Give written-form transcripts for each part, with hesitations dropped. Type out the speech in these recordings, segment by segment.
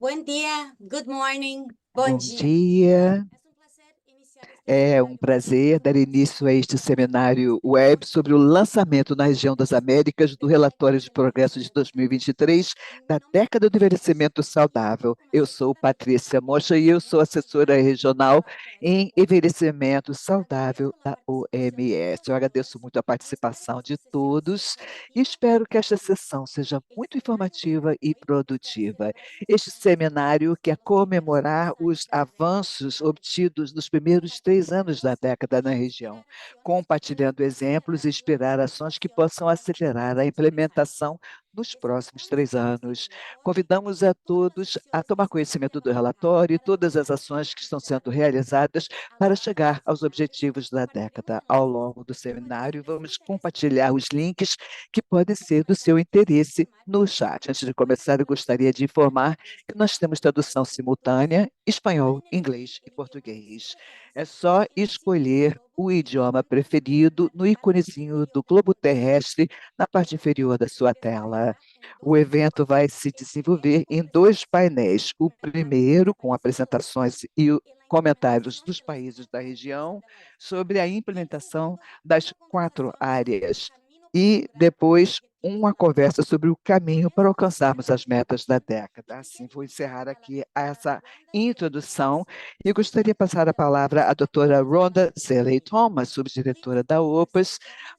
Buen dia, good morning, bom Bom dia. dia. É um prazer iniciar este É um seminário prazer dar início a este seminário web sobre o lançamento na região das Américas do relatório de progresso de 2023 da década do envelhecimento saudável. Eu sou Patrícia Mocha e eu sou assessora regional em envelhecimento saudável da OMS. Eu agradeço muito a participação de todos e espero que esta sessão seja muito informativa e produtiva. Este seminário quer comemorar os avanços obtidos nos primeiros 3 anos da década na região, compartilhando exemplos e inspirar ações que possam acelerar a implementação nos próximos 3 anos. Convidamos a todos a tomar conhecimento do relatório e todas as ações que estão sendo realizadas para chegar aos objetivos da década. Ao longo do seminário, vamos compartilhar os links que podem ser do seu interesse no chat. Antes de começar, eu gostaria de informar que nós temos tradução simultânea, espanhol, inglês e português. É só escolher o idioma preferido no íconezinho do globo terrestre na parte inferior da sua tela. O evento vai se desenvolver em 2 painéis. O primeiro, com apresentações e comentários dos países da região sobre a implementação das 4 áreas. E depois uma conversa sobre o caminho para alcançarmos as metas da década. Assim, vou encerrar aqui essa introdução e gostaria de passar a palavra à doutora Rhonda Seeley Thomas, subdiretora da OPAS,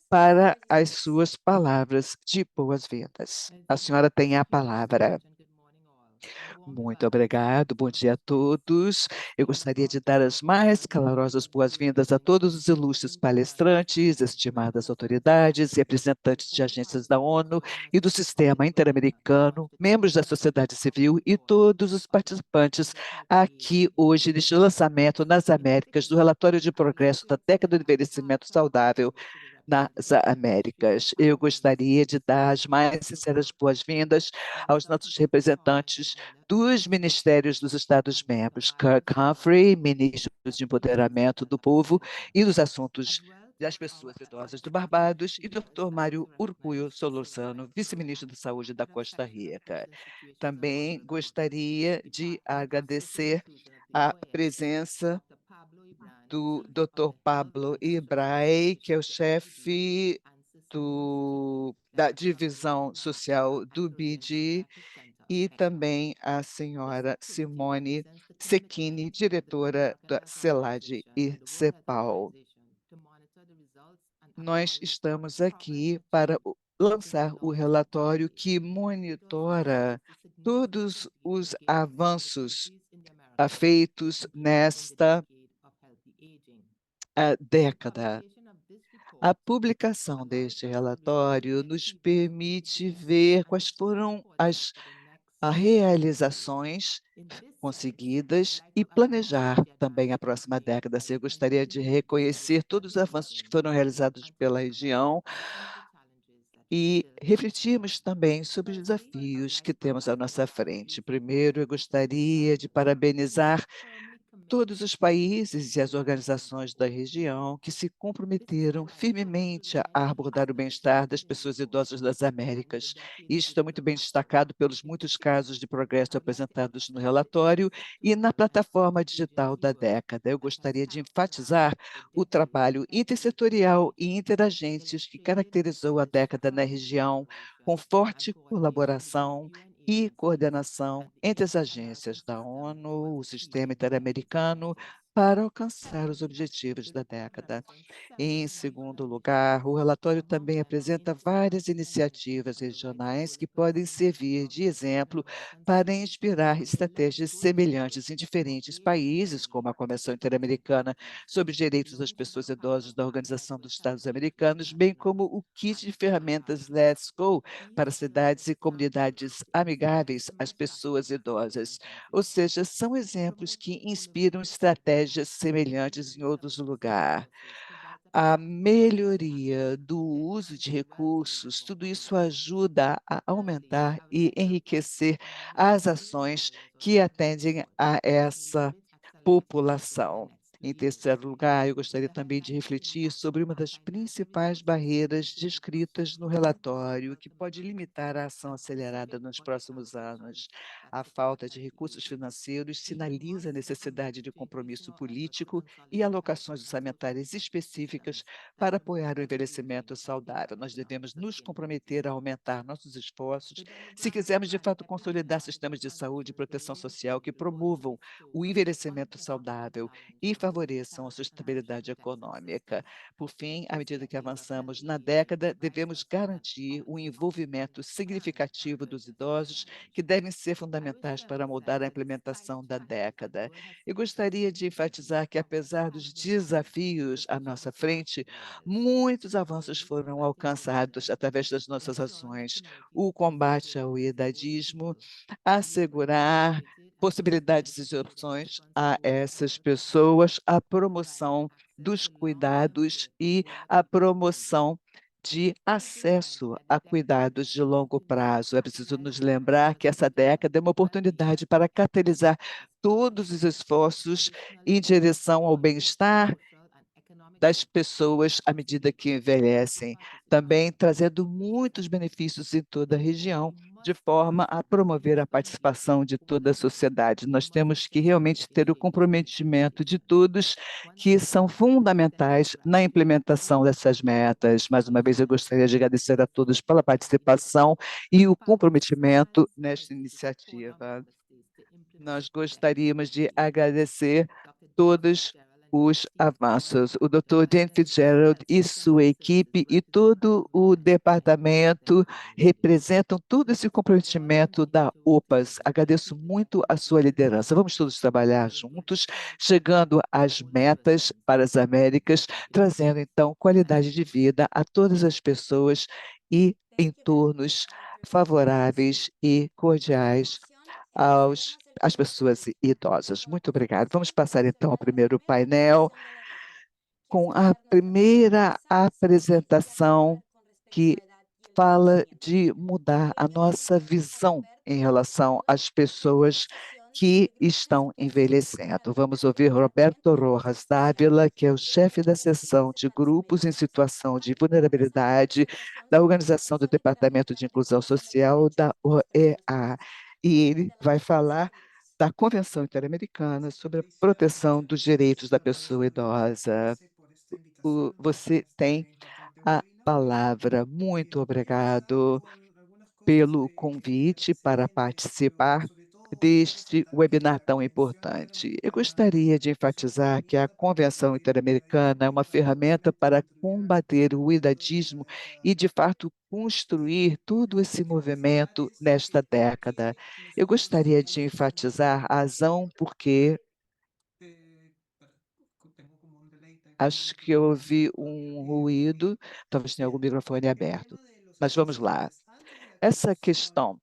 para as suas palavras de boas-vindas. A senhora tem a palavra. Muito obrigado, bom dia a todos. Eu gostaria de dar as mais calorosas boas-vindas a todos os ilustres palestrantes, estimadas autoridades, representantes de agências da ONU e do Sistema Interamericano, membros da sociedade civil e todos os participantes aqui hoje neste lançamento nas Américas do relatório de progresso da década de envelhecimento saudável nas Américas. Eu gostaria de dar as mais sinceras boas-vindas aos nossos representantes dos ministérios dos Estados-membros, Kirk Humphrey, ministro de Empoderamento do Povo e dos Assuntos das Pessoas Idosas do Barbados, e Dr. Mário Urculho Solorzano, vice-ministro da Saúde da Costa Rica. Também gostaria de agradecer a presença do Dr. Pablo Ibrai, que é o chefe da divisão social do BID, e também a senhora Simone Secchini, diretora da CELAD e CEPAL. Nós estamos aqui para lançar o relatório que monitora todos os avanços feitos nesta década. A publicação deste relatório nos permite ver quais foram as realizações conseguidas e planejar também a próxima década. Eu gostaria de reconhecer todos os avanços que foram realizados pela região e refletirmos também sobre os desafios que temos à nossa frente. Primeiro, eu gostaria de parabenizar todos os países e as organizações da região que se comprometeram firmemente a abordar o bem-estar das pessoas idosas das Américas. Isto é muito bem destacado pelos muitos casos de progresso apresentados no relatório e na plataforma digital da década. Eu gostaria de enfatizar o trabalho intersetorial e interagências que caracterizou a década na região, com forte colaboração e coordenação entre as agências da ONU, o Sistema Interamericano, para alcançar os objetivos da década. Em segundo lugar, o relatório também apresenta várias iniciativas regionais que podem servir de exemplo para inspirar estratégias semelhantes em diferentes países, como a Convenção Interamericana sobre os Direitos das Pessoas Idosas da Organização dos Estados Americanos, bem como o kit de ferramentas Let's Go para cidades e comunidades amigáveis às pessoas idosas. Ou seja, são exemplos que inspiram estratégias semelhantes em outros lugares. A melhoria do uso de recursos, tudo isso ajuda a aumentar e enriquecer as ações que atendem a essa população. Em terceiro lugar, eu gostaria também de refletir sobre uma das principais barreiras descritas no relatório, que pode limitar a ação acelerada nos próximos anos. A falta de recursos financeiros sinaliza a necessidade de compromisso político e alocações orçamentárias específicas para apoiar o envelhecimento saudável. Nós devemos nos comprometer a aumentar nossos esforços se quisermos, de fato, consolidar sistemas de saúde e proteção social que promovam o envelhecimento saudável e favoreçam a sustentabilidade econômica. Por fim, à medida que avançamos na década, devemos garantir o envolvimento significativo dos idosos, que devem ser fundamentais para mudar a implementação da década. Eu gostaria de enfatizar que, apesar dos desafios à nossa frente, muitos avanços foram alcançados através das nossas ações. O combate ao idadismo, assegurar possibilidades e opções a essas pessoas, a promoção dos cuidados e a promoção de acesso a cuidados de longo prazo. É preciso nos lembrar que essa década é uma oportunidade para catalisar todos os esforços em direção ao bem-estar das pessoas à medida que envelhecem, também trazendo muitos benefícios em toda a região, de forma a promover a participação de toda a sociedade. Nós temos que realmente ter o comprometimento de todos que são fundamentais na implementação dessas metas. Mais uma vez, eu gostaria de agradecer a todos pela participação e o comprometimento nesta iniciativa. Nós gostaríamos de agradecer todos os avanços. O Dr. Dan Fitzgerald e sua equipe e todo o departamento representam todo esse comprometimento da OPAS. Agradeço muito a sua liderança. Vamos todos trabalhar juntos, chegando às metas para as Américas, trazendo então qualidade de vida a todas as pessoas e entornos favoráveis e cordiais às pessoas idosas. Muito obrigado. Vamos passar então ao primeiro painel, com a primeira apresentação que fala de mudar a nossa visão em relação às pessoas que estão envelhecendo. Vamos ouvir Roberto Rojas Dávila, que é o chefe da seção de grupos em situação de vulnerabilidade da Organização do Departamento de Inclusão Social da OEA. E ele vai falar da Convenção Interamericana sobre a proteção dos direitos da pessoa idosa. Você tem a palavra. Muito obrigado pelo convite para participar deste webinar tão importante. Eu gostaria de enfatizar que a Convenção Interamericana é uma ferramenta para combater o idadismo e, de fato, construir todo esse movimento nesta década. Eu gostaria de enfatizar a razão porque acho que eu ouvi um ruído, talvez tenha algum microfone aberto. Mas vamos lá. Essa questão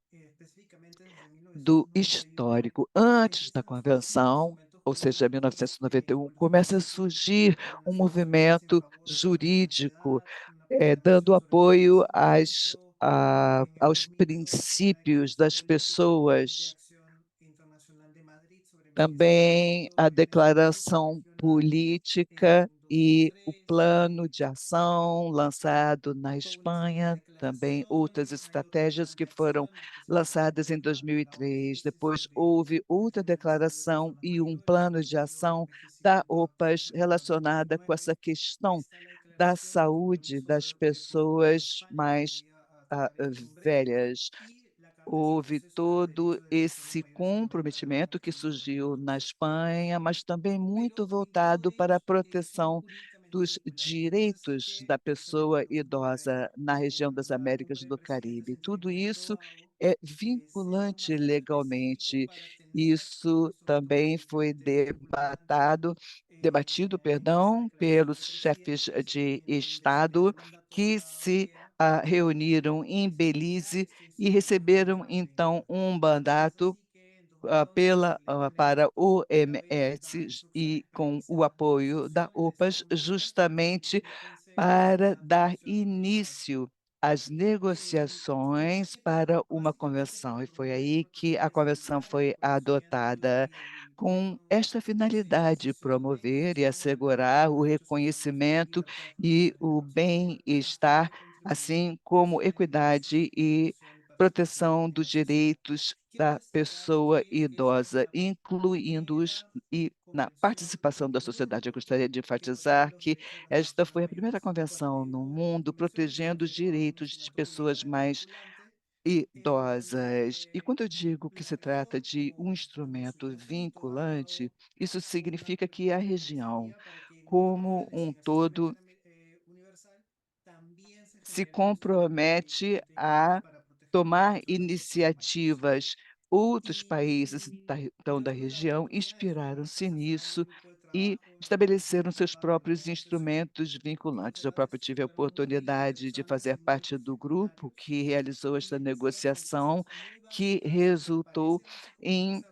do histórico antes da convenção, ou seja, 1991, começa a surgir um movimento jurídico, dando apoio aos princípios das pessoas, também a declaração política e o plano de ação lançado na Espanha, também outras estratégias que foram lançadas em 2003. Depois houve outra declaração e um plano de ação da OPAS relacionada com essa questão da saúde das pessoas mais velhas. Houve todo esse comprometimento que surgiu na Espanha, mas também muito voltado para a proteção dos direitos da pessoa idosa na região das Américas do Caribe. Tudo isso é vinculante legalmente. Isso também foi debatido, perdão, pelos chefes de Estado que se reuniram em Belize e receberam, então, um mandato para o OMS e com o apoio da OPAS, justamente para dar início às negociações para uma convenção. E foi aí que a convenção foi adotada com esta finalidade, promover e assegurar o reconhecimento e o bem-estar, assim como equidade e proteção dos direitos da pessoa idosa, incluindo-os e na participação da sociedade. Eu gostaria de enfatizar que esta foi a primeira convenção no mundo protegendo os direitos de pessoas mais idosas. E quando eu digo que se trata de um instrumento vinculante, isso significa que a região, como um todo, se compromete a tomar iniciativas. Outros países então, da região inspiraram-se nisso e estabeleceram seus próprios instrumentos vinculantes. Eu próprio tive a oportunidade de fazer parte do grupo que realizou esta negociação, que resultou em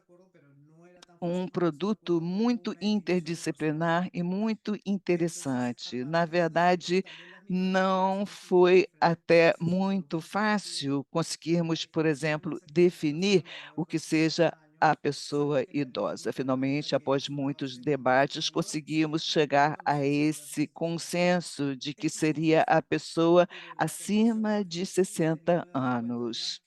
um produto muito interdisciplinar e muito interessante. Na verdade, não foi até muito fácil conseguirmos, por exemplo, definir o que seja a pessoa idosa. Finalmente, após muitos debates, conseguimos chegar a esse consenso de que seria a pessoa acima de 60 anos.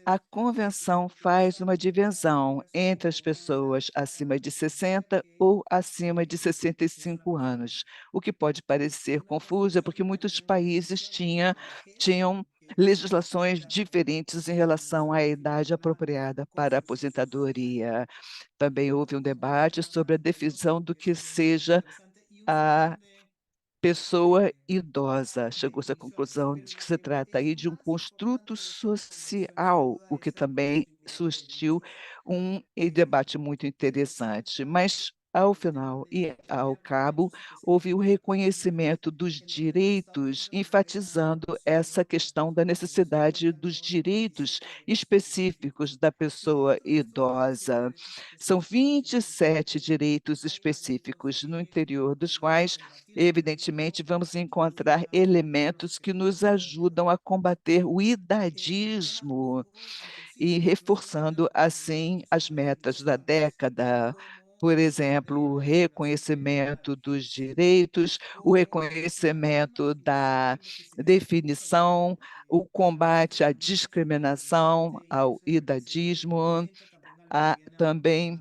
A convenção faz uma divisão entre as pessoas acima de 60 ou acima de 65 anos, o que pode parecer confuso, é porque muitos países tinham legislações diferentes em relação à idade apropriada para a aposentadoria. Também houve um debate sobre a definição do que seja a pessoa idosa. Chegou-se à conclusão de que se trata aí de um construto social, o que também suscitou debate muito interessante. Mas, ao final e ao cabo, houve o reconhecimento dos direitos, enfatizando essa questão da necessidade dos direitos específicos da pessoa idosa. São 27 direitos específicos, no interior dos quais evidentemente, vamos encontrar elementos que nos ajudam a combater o idadismo e reforçando, assim, as metas da década. Por exemplo, o reconhecimento dos direitos, o reconhecimento da definição, o combate à discriminação, ao idadismo, há também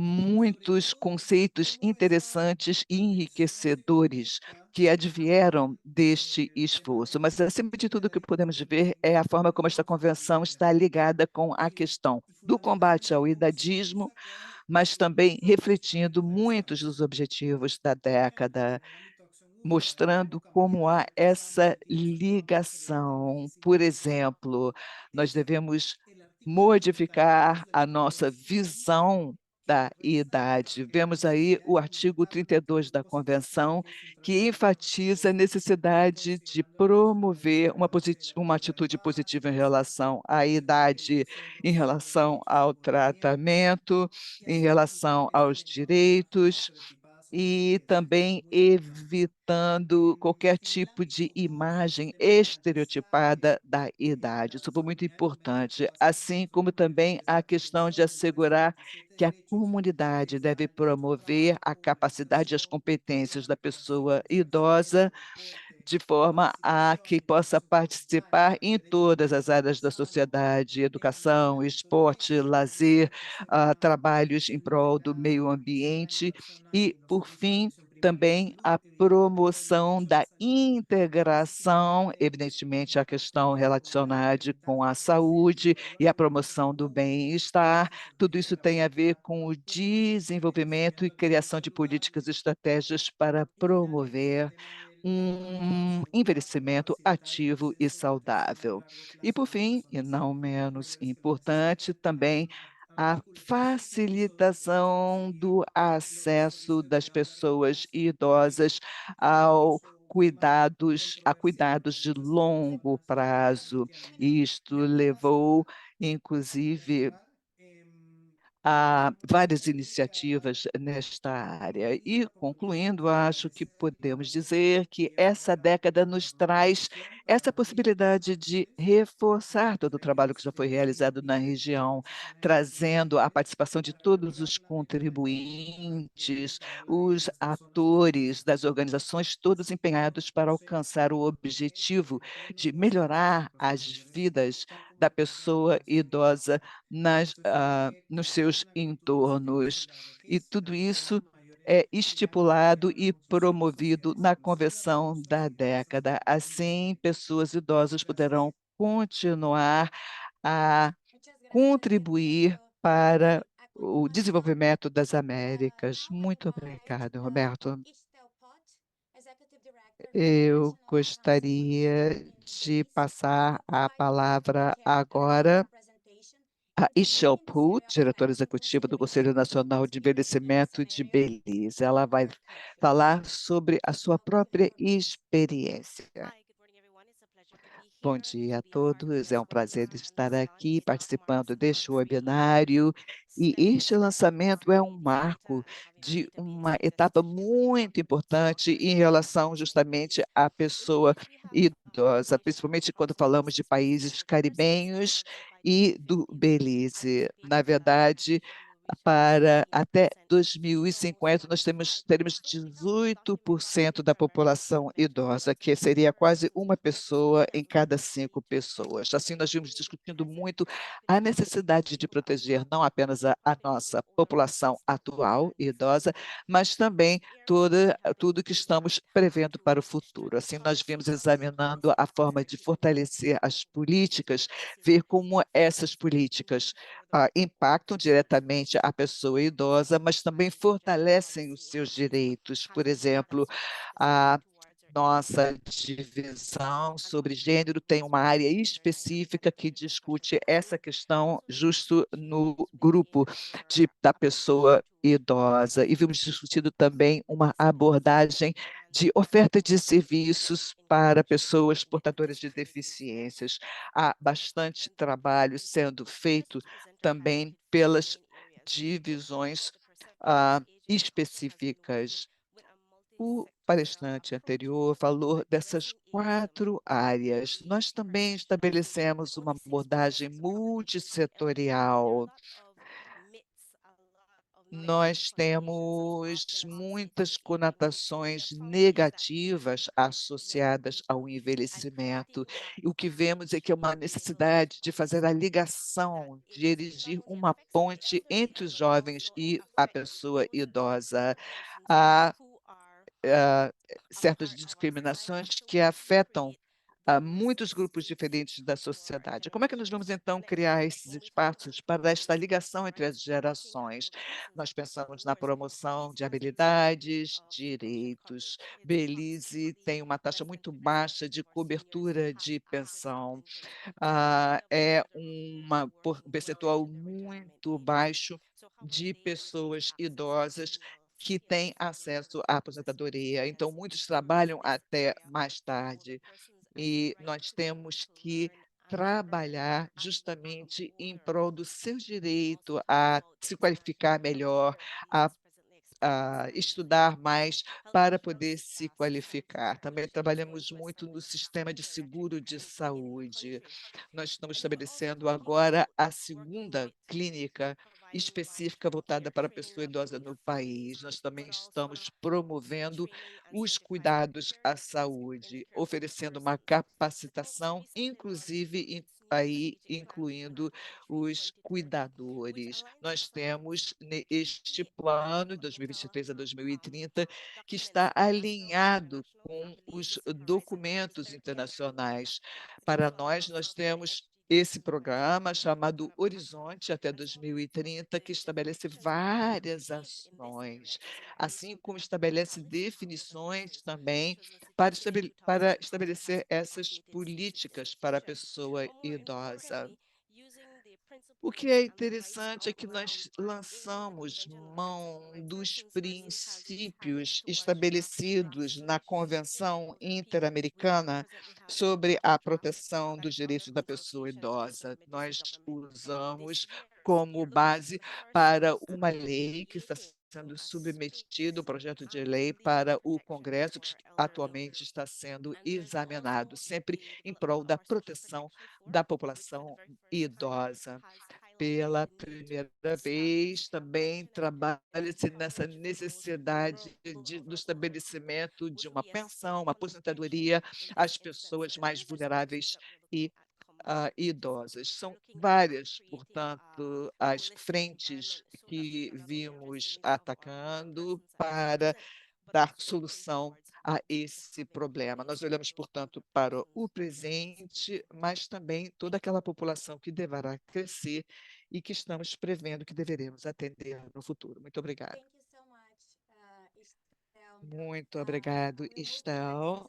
muitos conceitos interessantes e enriquecedores que advieram deste esforço. Mas, acima de tudo, o que podemos ver é a forma como esta convenção está ligada com a questão do combate ao idadismo, mas também refletindo muitos dos objetivos da década, mostrando como há essa ligação. Por exemplo, nós devemos modificar a nossa visão da idade. Vemos aí o artigo 32 da Convenção, que enfatiza a necessidade de promover uma atitude positiva em relação à idade, em relação ao tratamento, em relação aos direitos e também evitando qualquer tipo de imagem estereotipada da idade. Isso foi muito importante, assim como também a questão de assegurar que a comunidade deve promover a capacidade e as competências da pessoa idosa de forma a que possa participar em todas as áreas da sociedade, educação, esporte, lazer, trabalhos em prol do meio ambiente e, por fim, também a promoção da integração, evidentemente a questão relacionada com a saúde e a promoção do bem-estar. Tudo isso tem a ver com o desenvolvimento e criação de políticas e estratégias para promover um envelhecimento ativo e saudável. E, por fim, e não menos importante, também a facilitação do acesso das pessoas idosas a cuidados de longo prazo. Isto levou, inclusive, há várias iniciativas nesta área. E, concluindo, acho que podemos dizer que essa década nos traz essa possibilidade de reforçar todo o trabalho que já foi realizado na região, trazendo a participação de todos os contribuintes, os atores das organizações, todos empenhados para alcançar o objetivo de melhorar as vidas da pessoa idosa nos seus entornos. E tudo isso é estipulado e promovido na Convenção da década. Assim, pessoas idosas poderão continuar a contribuir para o desenvolvimento das Américas. Muito obrigado, Roberto. Eu gostaria de passar a palavra agora a Ishel Poo, diretora executiva do Conselho Nacional de Envelhecimento de Belize. Ela vai falar sobre a sua própria experiência. Hi, good morning, everyone. It's a pleasure to be Bom here. dia a We are todos, é um celebrating prazer our estar Lassan aqui National participando Arts deste Month Week. webinário. E Stepping este into that means lançamento é um being marco Santa and having a de little bit uma of etapa sensitivity when it muito comes to importante older em people relação in justamente Belize. à In pessoa Belize, we have idosa, regions when principalmente it quando comes to falamos de assistance países for persons caribenhos aged by e below do 50. Belize. Na verdade, We have regions para in até Central, most 2050, nós Central, teremos Central Africa, 18% da população idosa, que seria quase uma pessoa em cada 5 pessoas. Assim, nós vimos discutindo muito a necessidade de proteger não apenas a nossa população atual e idosa, mas também tudo que estamos prevendo para o futuro. Assim, nós vimos examinando a forma de fortalecer as políticas, ver como essas políticas impactam diretamente a pessoa idosa, mas também fortalecem os seus direitos. Por exemplo, a nossa divisão sobre gênero tem uma área específica que discute essa questão justo no grupo da pessoa idosa. E vimos discutido também uma abordagem de oferta de serviços para pessoas portadoras de deficiências. Há bastante trabalho sendo feito também pelas divisões específicas. O palestrante anterior falou dessas 4 áreas. Nós também estabelecemos uma abordagem multissetorial. Nós temos muitas conotações negativas associadas ao envelhecimento. E o que vemos é que é uma necessidade de fazer a ligação, de erigir uma ponte entre os jovens e a pessoa idosa. Há ah, certas discriminações que afetam a muitos grupos diferentes da sociedade. Como é que nós vamos, então, criar esses espaços para esta ligação entre as gerações? Nós pensamos na promoção de habilidades, direitos. Belize tem uma taxa muito baixa de cobertura de pensão. É um percentual muito baixo de pessoas idosas que têm acesso à aposentadoria. Então, muitos trabalham até mais tarde. E nós temos que trabalhar justamente em prol do seu direito a se qualificar melhor, a estudar mais para poder se qualificar. Também trabalhamos muito no sistema de seguro de saúde. Nós estamos estabelecendo agora a segunda clínica específica voltada para a pessoa idosa no país. Nós também estamos promovendo os cuidados à saúde, oferecendo uma capacitação, inclusive aí incluindo os cuidadores. Nós temos este plano de 2023 a 2030 que está alinhado com os documentos internacionais. Para nós, nós temos esse programa chamado Horizonte até 2030, que estabelece várias ações, assim como estabelece definições também para estabelecer essas políticas para a pessoa idosa. O que é interessante é que nós lançamos mão dos princípios estabelecidos na Convenção Interamericana sobre a proteção dos direitos da pessoa idosa. Nós usamos como base para uma lei que está sendo submetido o projeto de lei para o Congresso, que atualmente está sendo examinado, sempre em prol da proteção da população idosa. Pela primeira vez, também trabalha-se nessa necessidade do estabelecimento de uma pensão, uma aposentadoria às pessoas mais vulneráveis e idosas. São várias, portanto, as frentes que vimos atacando para dar solução a esse problema. Nós olhamos, portanto, para o presente, mas também toda aquela população que deverá crescer e que estamos prevendo que deveremos atender no futuro. Muito obrigada. Thank you so much, Estel. Muito obrigado, We'll move to the next Estel.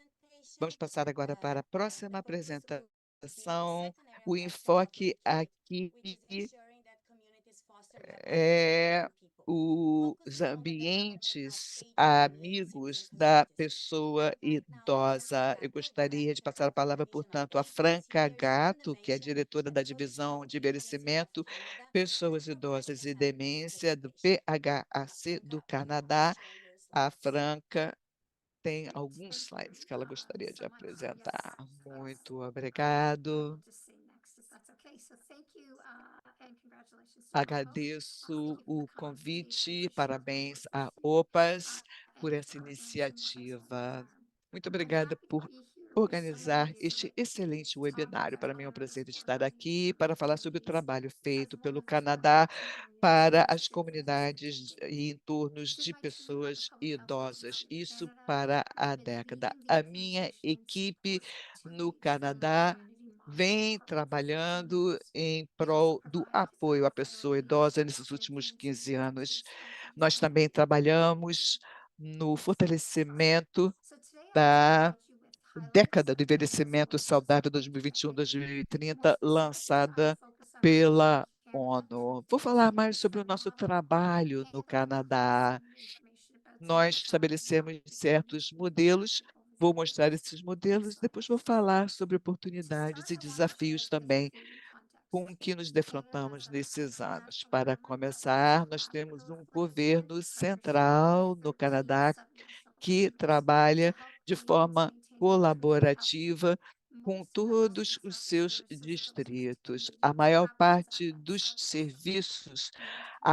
Vamos presentation. passar agora para a The próxima focus will be apresentação. the second area O of excellence enfoque aqui which is ensuring that communities foster good relationships with é young people. os Focusing on the development of ambientes age-appropriate amigos citizen da communities. pessoa Right now, we are idosa. Eu conducting the gostaria de passar a Director of palavra, Division of portanto, a Age, Franca Seniors and Gato, que é Innovation diretora at da the British Divisão de Healthcare Council of Envelhecimento, Canada, Pessoas and from Idosas e representing this Demência, do presentation. PHAC do Franca, you may Canadá. share your A slides. Franca tem alguns Thank slides you que ela gostaria de so much. Yes, apresentar. Muito I'll obrigado. just say next if that's okay. So thank you and congratulations to OPA. Agradeço Thank you for o the conversation convite, to share the parabéns work à with you OPAS por and essa our nationwide iniciativa. Muito I'm obrigada happy to por be here with some of organizar you este excelente to talk webinário. Para mim é um about prazer our estar aqui para falar sobre o trabalho as feito one pelo of the Canadá para as communities comunidades e entornos to de my team at the pessoas Public Health idosas, Agency of isso Canada. para a I've been década. leading the A minha implementation and equipe support no teams for our Canadá community monitoring vem program for 15 trabalhando years. em We also prol do provide apoio à federal pessoa idosa leadership nesses últimos champions and 15 anos. advocates on things Nós like também trabalhamos no fortalecimento so today I'll da provide you with highlights década do of the goals envelhecimento for saudável sustainable aging. More 2021-2030, specifically, I'll lançada focus on our work pela in Canada ONU. Vou and falar share mais the sobre o STEM nosso model trabalho no and include Canadá. some information about some Nós exciting estabelecemos certos opportunities we've modelos. encountered over Vou the mostrar years. esses Next modelos, slide, depois vou please. falar sobre To start, oportunidades e I want to share desafios a bit of também global context. com que nos Canada has defrontamos a nesses anos. national Para government that works começar, nós temos um collaboratively in governo partnership with central no 13 Canadá subnational que governments to trabalha help de Canadians forma maintain equitable health. colaborativa com Most federal todos and os tribal seus services for the past distritos. A 20 years maior have been parte done by dos tribal serviços North American.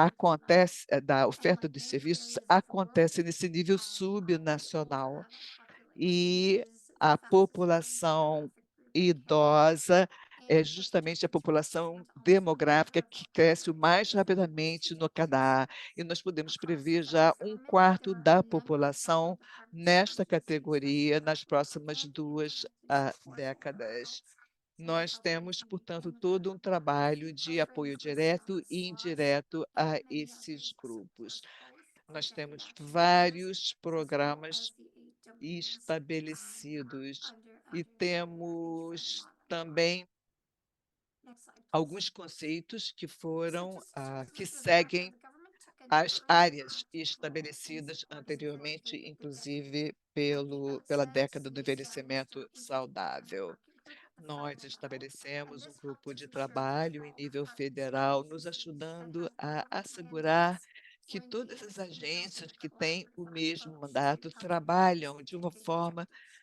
da And oferta like de many serviços areas of the world, acontece nesse nível the older subnacional. adult population E is the a fastest growing população demographic group in Canada idosa é and they're justamente a projected to população expand almost one demográfica quarter of que that cresce o population mais within the rapidamente next no 50 years. Canadá, e nós podemos Across the prever federal já um government, there quarto are a da number of federal população departments and nesta agencies that categoria nas provide próximas and 2 implemented support for older décadas. adults. And I Nós outlined temos, some in portanto, the todo um trabalho de apoio offerings listed on direto the e slide, indireto but a many esses others grupos. support both Nós executive temos action plans vários as well programas as the 8Ws estabelecidos e under the age-friendly temos model. também Next slide, please. alguns conceitos que So foram, just a que little bit of background, seguem the government took an as áreas proactive role in estabelecidas supporting anteriormente, elderly executives. inclusive At the pela outset, década do we established envelhecimento an intergovernmental saudável. working group at the Nós federal level, and estabelecemos um this helped grupo to de ensure that trabalho em all nível departments and federal, nos agencies that ajudando have a relevant assegurar mandates que were todas as engaged in agências building que têm o collaborative mesmo approach to mandato helping adults trabalham de uma attain forma objectives.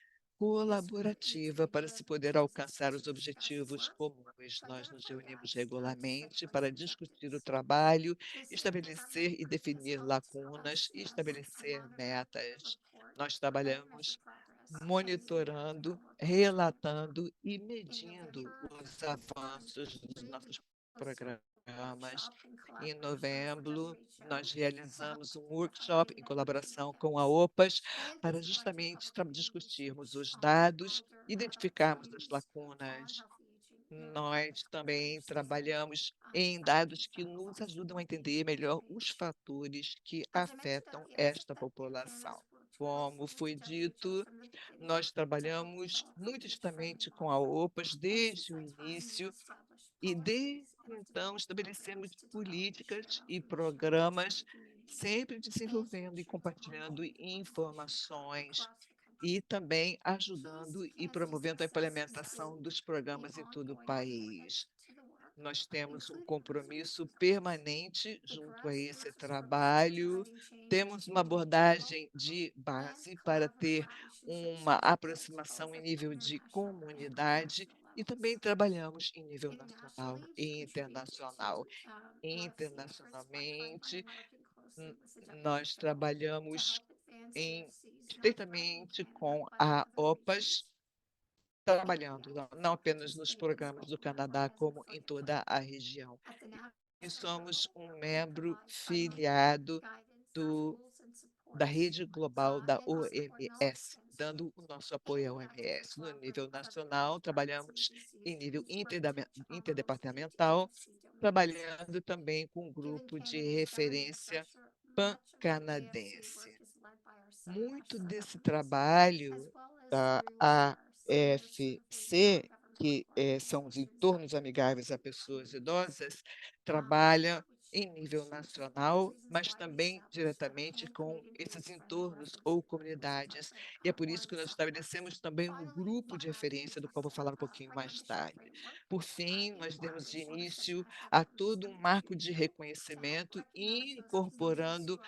This group meets colaborativa para se poder regularly to alcançar os discuss objetivos work, comuns. to Nós nos identify reunimos gaps, and to set regularmente para personal discutir o objectives. trabalho, This estabelecer e intergovernmental group has definir helped lacunas e us to estabelecer monitor, metas. report, Nós and measure trabalhamos progress towards the impact of monitorando, our work policy. relatando e In medindo November os avanços dos 2023, we nossos hosted a programas. workshop in Em collaboration with novembro, WHO nós to help realizamos um identify workshop em unmet colaboração com a gaps. OPAS And we para conducted justamente public discutirmos research os on dados, older adults' identificarmos as views on lacunas. healthy aging in the Nós context of their também nations. trabalhamos This em slide, dados please, que that nos applies to ajudam a older entender adults melhor in os age. fatores que As I mentioned at afetam the esta outset, população. Canada's worked Como closely foi with WHO dito, from the beginning nós to help trabalhamos develop an muito age-friendly justamente com a model. OPAS And desde o since that time, we've início, established e policies desde and have então developed estabelecemos programs to develop and share políticas e information with programas, age-friendly communities sempre and to desenvolvendo e ensure that compartilhando ongoing implementation informações across the country. e também Keys ajudando to e Canada's promovendo a success implementação include dos the programas em todo o ongoing commitment país. to the work Nós temos um compromisso permanente junto a esse trabalho. Temos uma abordagem de base para ter uma aproximação em nível de comunidade e também trabalhamos em nível nacional e internacional. Internacionalmente, n- nós trabalhamos estreitamente com a OPAS, trabalhando não apenas nos programas do Canadá, como em toda a região. E somos um membro filiado da rede global da OMS, dando o nosso apoio à OMS. No nível nacional, trabalhamos em nível interdepartamental, trabalhando também com um grupo de referência pan-canadense. Muito desse trabalho da AFC, que são os entornos amigáveis a pessoas idosas, trabalha em nível nacional, mas também diretamente com esses entornos ou comunidades. E é por isso que nós estabelecemos também um grupo de referência, do qual vou falar um pouquinho mais tarde. Por fim, nós demos de início a todo um marco de reconhecimento, incorporando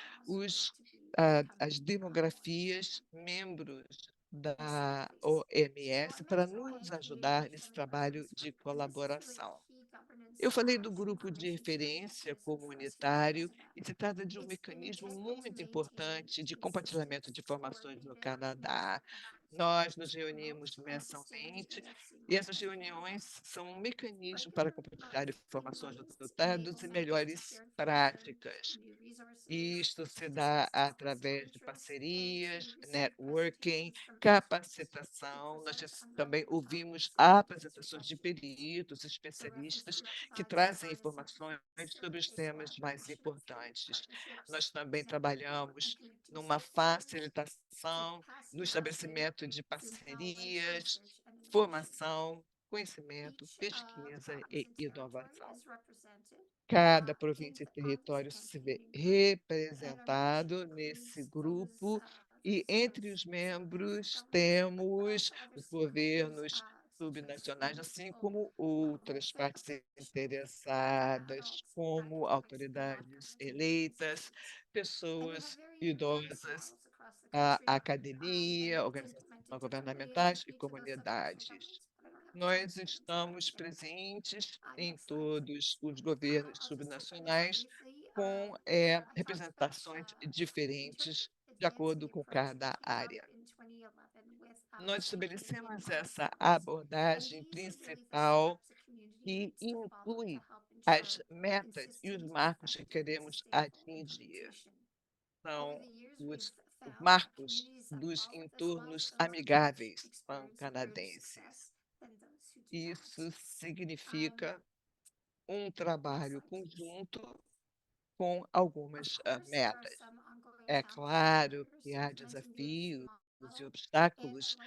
as demografias membros da OMS para nos ajudar nesse trabalho de colaboração. Eu falei do grupo de referência comunitário e se trata de um mecanismo muito importante de compartilhamento de informações no Canadá. Nós nos reunimos mensalmente e essas reuniões são um mecanismo para compartilhar informações, resultados e melhores práticas. Isto se dá através de parcerias, networking, capacitação. Nós também ouvimos apresentações de peritos, especialistas, que trazem informações sobre os temas mais importantes. Nós também trabalhamos numa facilitação, no estabelecimento de parcerias, formação, conhecimento, pesquisa e inovação. Cada província e território se vê representado nesse grupo e entre os membros temos os governos subnacionais, assim como outras partes interessadas, como autoridades eleitas, pessoas idosas, a academia, organizações não governamentais e comunidades. Nós estamos presentes em todos os governos subnacionais com representações diferentes de acordo com cada área. Nós estabelecemos essa abordagem principal que inclui as metas e os marcos que queremos atingir. São os marcos dos entornos amigáveis pan-canadenses. Isso significa um trabalho conjunto com algumas metas. É claro que há desafios e obstáculos,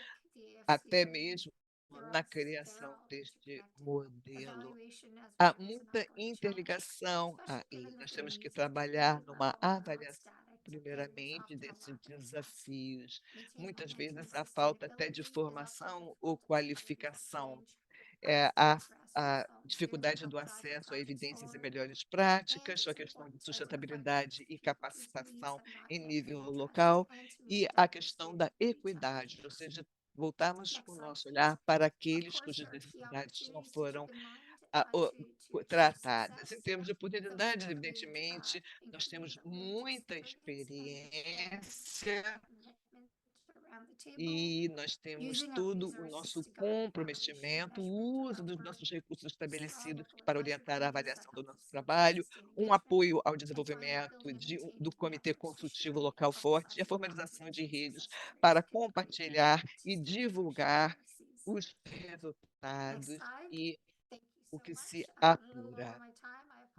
até mesmo na criação deste modelo. Há muita interligação aí. Nós temos que trabalhar numa avaliação, primeiramente, desses desafios. Muitas vezes há falta até de formação ou qualificação, a dificuldade do acesso a evidências e melhores práticas, a questão de sustentabilidade e capacitação em nível local e a questão da equidade, ou seja, voltarmos o nosso olhar para aqueles cujas necessidades não foram tratadas. Em termos de oportunidades, evidentemente, nós temos muita experiência e nós temos todo o nosso comprometimento, o uso dos nossos recursos estabelecidos para orientar a avaliação do nosso trabalho, um apoio ao desenvolvimento do Comitê Consultivo Local Forte e a formalização de redes para compartilhar e divulgar os resultados e o que se apura.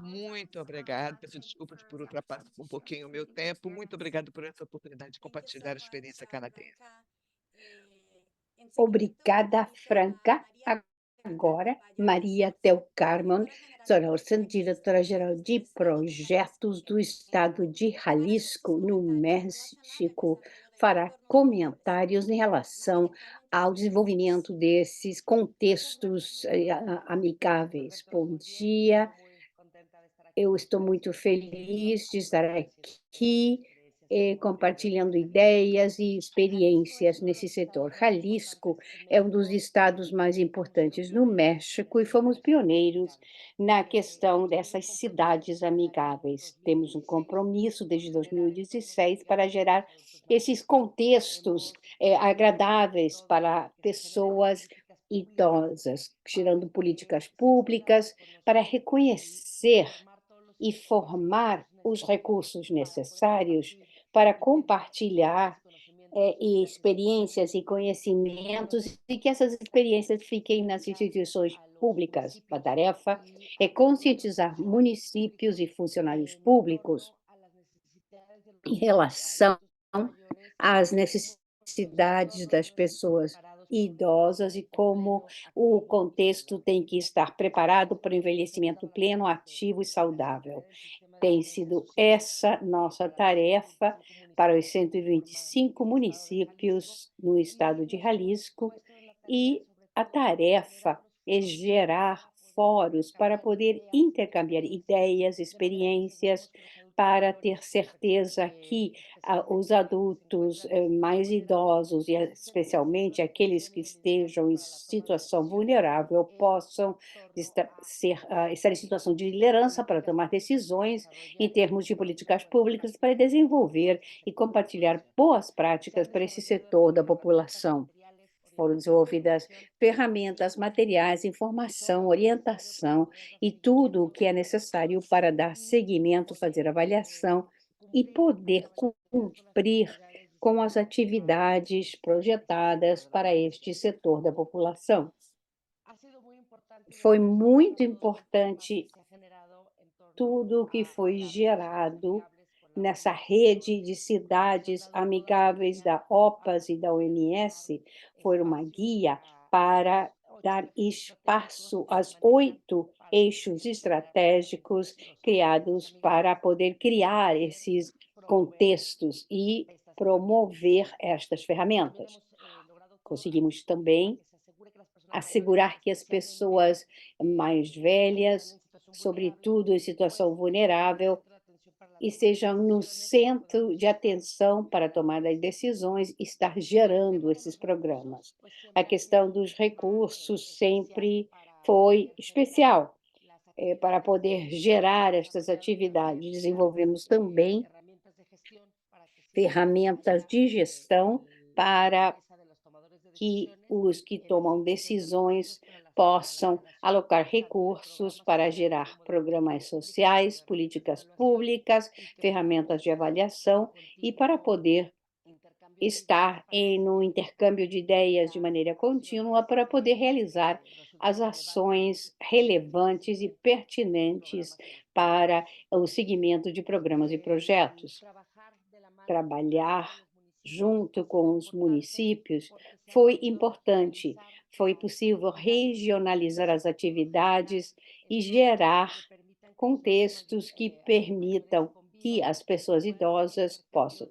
Muito obrigado. Peço desculpas por ultrapassar um pouquinho o meu tempo. Muito obrigado por essa oportunidade de compartilhar a experiência canadense. Obrigada, Franca. Agora, Maria Del Carmen Sorensen, diretora-geral de projetos do Estado de Jalisco, no México. fará comentários em relação ao desenvolvimento desses contextos amigáveis. Bom dia, eu estou muito feliz de estar aqui compartilhando ideias e experiências nesse setor. Jalisco é um dos estados mais importantes no México e fomos pioneiros na questão dessas cidades amigáveis. Temos um compromisso desde 2016 para gerar esses contextos agradáveis para pessoas idosas, gerando políticas públicas para reconhecer e formar os recursos necessários para compartilhar experiências e conhecimentos e que essas experiências fiquem nas instituições públicas. A tarefa é conscientizar municípios e funcionários públicos em relação às necessidades das pessoas idosas e como o contexto tem que estar preparado para o envelhecimento pleno, ativo e saudável. Tem sido essa nossa tarefa para os 125 municípios no estado de Jalisco, e a tarefa é gerar fóruns para poder intercambiar ideias, experiências, para ter certeza que os adultos mais idosos, e especialmente aqueles que estejam em situação vulnerável, possam estar em situação de liderança para tomar decisões em termos de políticas públicas para desenvolver e compartilhar boas práticas para esse setor da população. Foram desenvolvidas ferramentas, materiais, informação, orientação e tudo o que é necessário para dar seguimento, fazer avaliação e poder cumprir com as atividades projetadas para este setor da população. Foi muito importante tudo o que foi gerado nessa rede de cidades amigáveis da OPAS e da OMS. Foi uma guia para dar espaço aos 8 eixos estratégicos criados para poder criar esses contextos e promover estas ferramentas. Conseguimos também assegurar que as pessoas mais velhas, sobretudo em situação vulnerável, estejam no centro de atenção para a tomada de decisões e estar gerando esses programas. A questão dos recursos sempre foi especial para poder gerar estas atividades. Desenvolvemos também ferramentas de gestão para que os que tomam decisões possam alocar recursos para gerar programas sociais, políticas públicas, ferramentas de avaliação e para poder estar no intercâmbio de ideias de maneira contínua para poder realizar as ações relevantes e pertinentes para o seguimento de programas e projetos. Trabalhar junto com os municípios foi importante. Foi possível regionalizar as atividades e gerar contextos que permitam que as pessoas idosas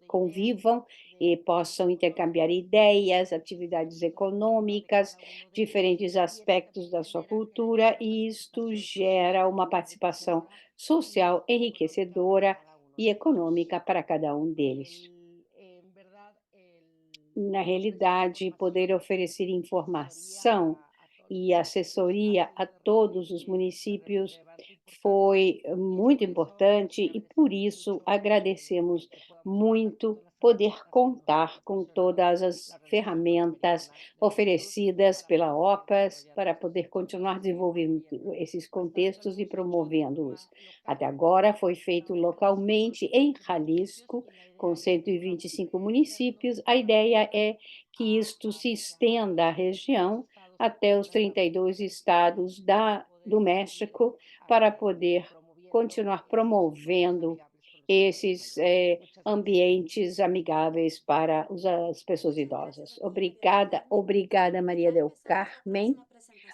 convivam e possam intercambiar ideias, atividades econômicas, diferentes aspectos da sua cultura, e isto gera uma participação social enriquecedora e econômica para cada um deles. Na realidade, poder oferecer informação e assessoria a todos os municípios foi muito importante e, por isso, agradecemos muito poder contar com todas as ferramentas oferecidas pela OPAS para poder continuar desenvolvendo esses contextos e promovendo-os. Até agora foi feito localmente em Jalisco, com 125 municípios. A ideia é que isto se estenda à região até os 32 estados do México, para poder continuar promovendo esses ambientes amigáveis para as pessoas idosas. Obrigada, Maria del Carmen.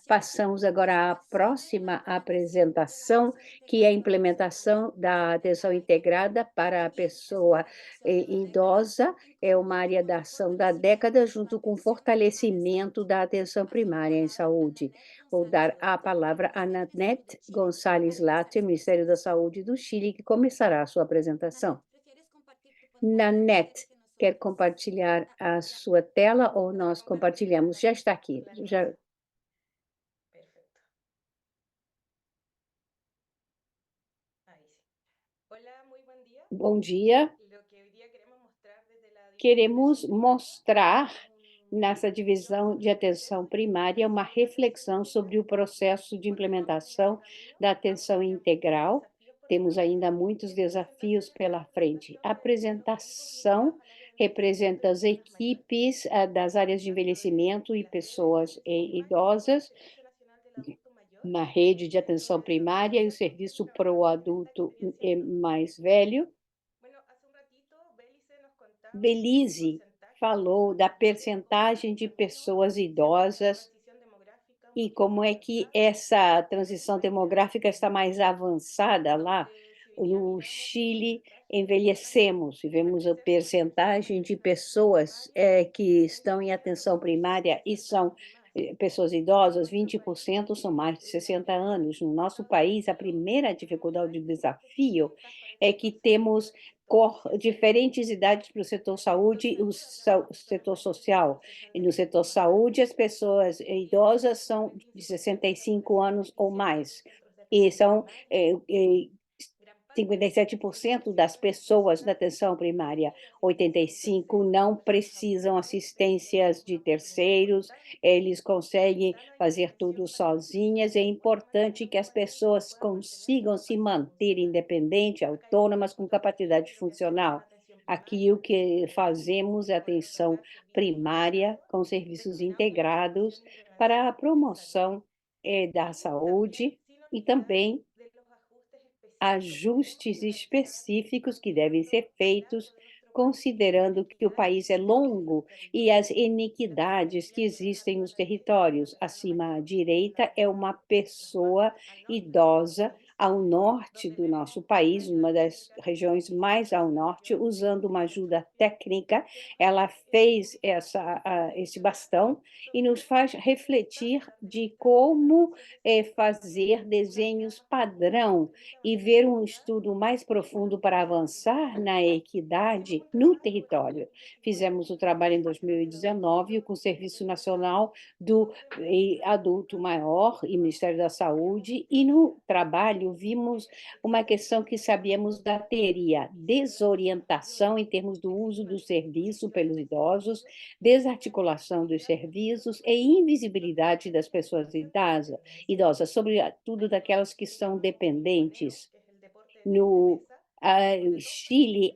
Passamos agora à próxima apresentação, que é a implementação da atenção integrada para a pessoa idosa. É uma área da ação da década, junto com o fortalecimento da atenção primária em saúde. Vou dar a palavra a Nanette Gonçalves Latte, Ministério da Saúde do Chile, que começará a sua apresentação. Nanette, quer compartilhar a sua tela ou nós compartilhamos? Já está aqui. Perfecto. Ahí sí. Hola, muy buen día. Bom dia. Lo que hoy día queremos mostrar desde la división de Queremos salud mostrar un nessa divisão de atenção primária uma reflexão sobre o processo de implementação da atenção integral. Temos ainda muitos desafios pela frente. A apresentação representa as equipes das áreas de envelhecimento e pessoas idosas, na rede de atenção primária e o serviço para o adulto mais velho. Belize falou da percentagem de pessoas idosas e como é que essa transição demográfica está mais avançada lá. No Chile, envelhecemos, tivemos a percentagem de pessoas que estão em atenção primária e são pessoas idosas, 20% são mais de 60 anos. No nosso país, a primeira dificuldade, o desafio, é que temos diferentes idades para o setor saúde e o setor social. E no setor saúde, as pessoas idosas são de 65 anos ou mais, e são 57% das pessoas da atenção primária, 85% não precisam assistências de terceiros, eles conseguem fazer tudo sozinhas. É importante que as pessoas consigam se manter independentes, autônomas, com capacidade funcional. Aqui o que fazemos é atenção primária com serviços integrados para a promoção da saúde e também ajustes específicos que devem ser feitos, considerando que o país é longo e as iniquidades que existem nos territórios. Acima à direita é uma pessoa idosa ao norte do nosso país, uma das regiões mais ao norte, usando uma ajuda técnica. Ela fez esse bastão e nos faz refletir de como fazer desenhos padrão e ver um estudo mais profundo para avançar na equidade no território. Fizemos o trabalho em 2019 com o Serviço Nacional do Adulto Maior e Ministério da Saúde, e no trabalho vimos uma questão que sabíamos da teria: desorientação em termos do uso do serviço pelos idosos, desarticulação dos serviços e invisibilidade das pessoas idosas, sobretudo daquelas que são dependentes. No Chile,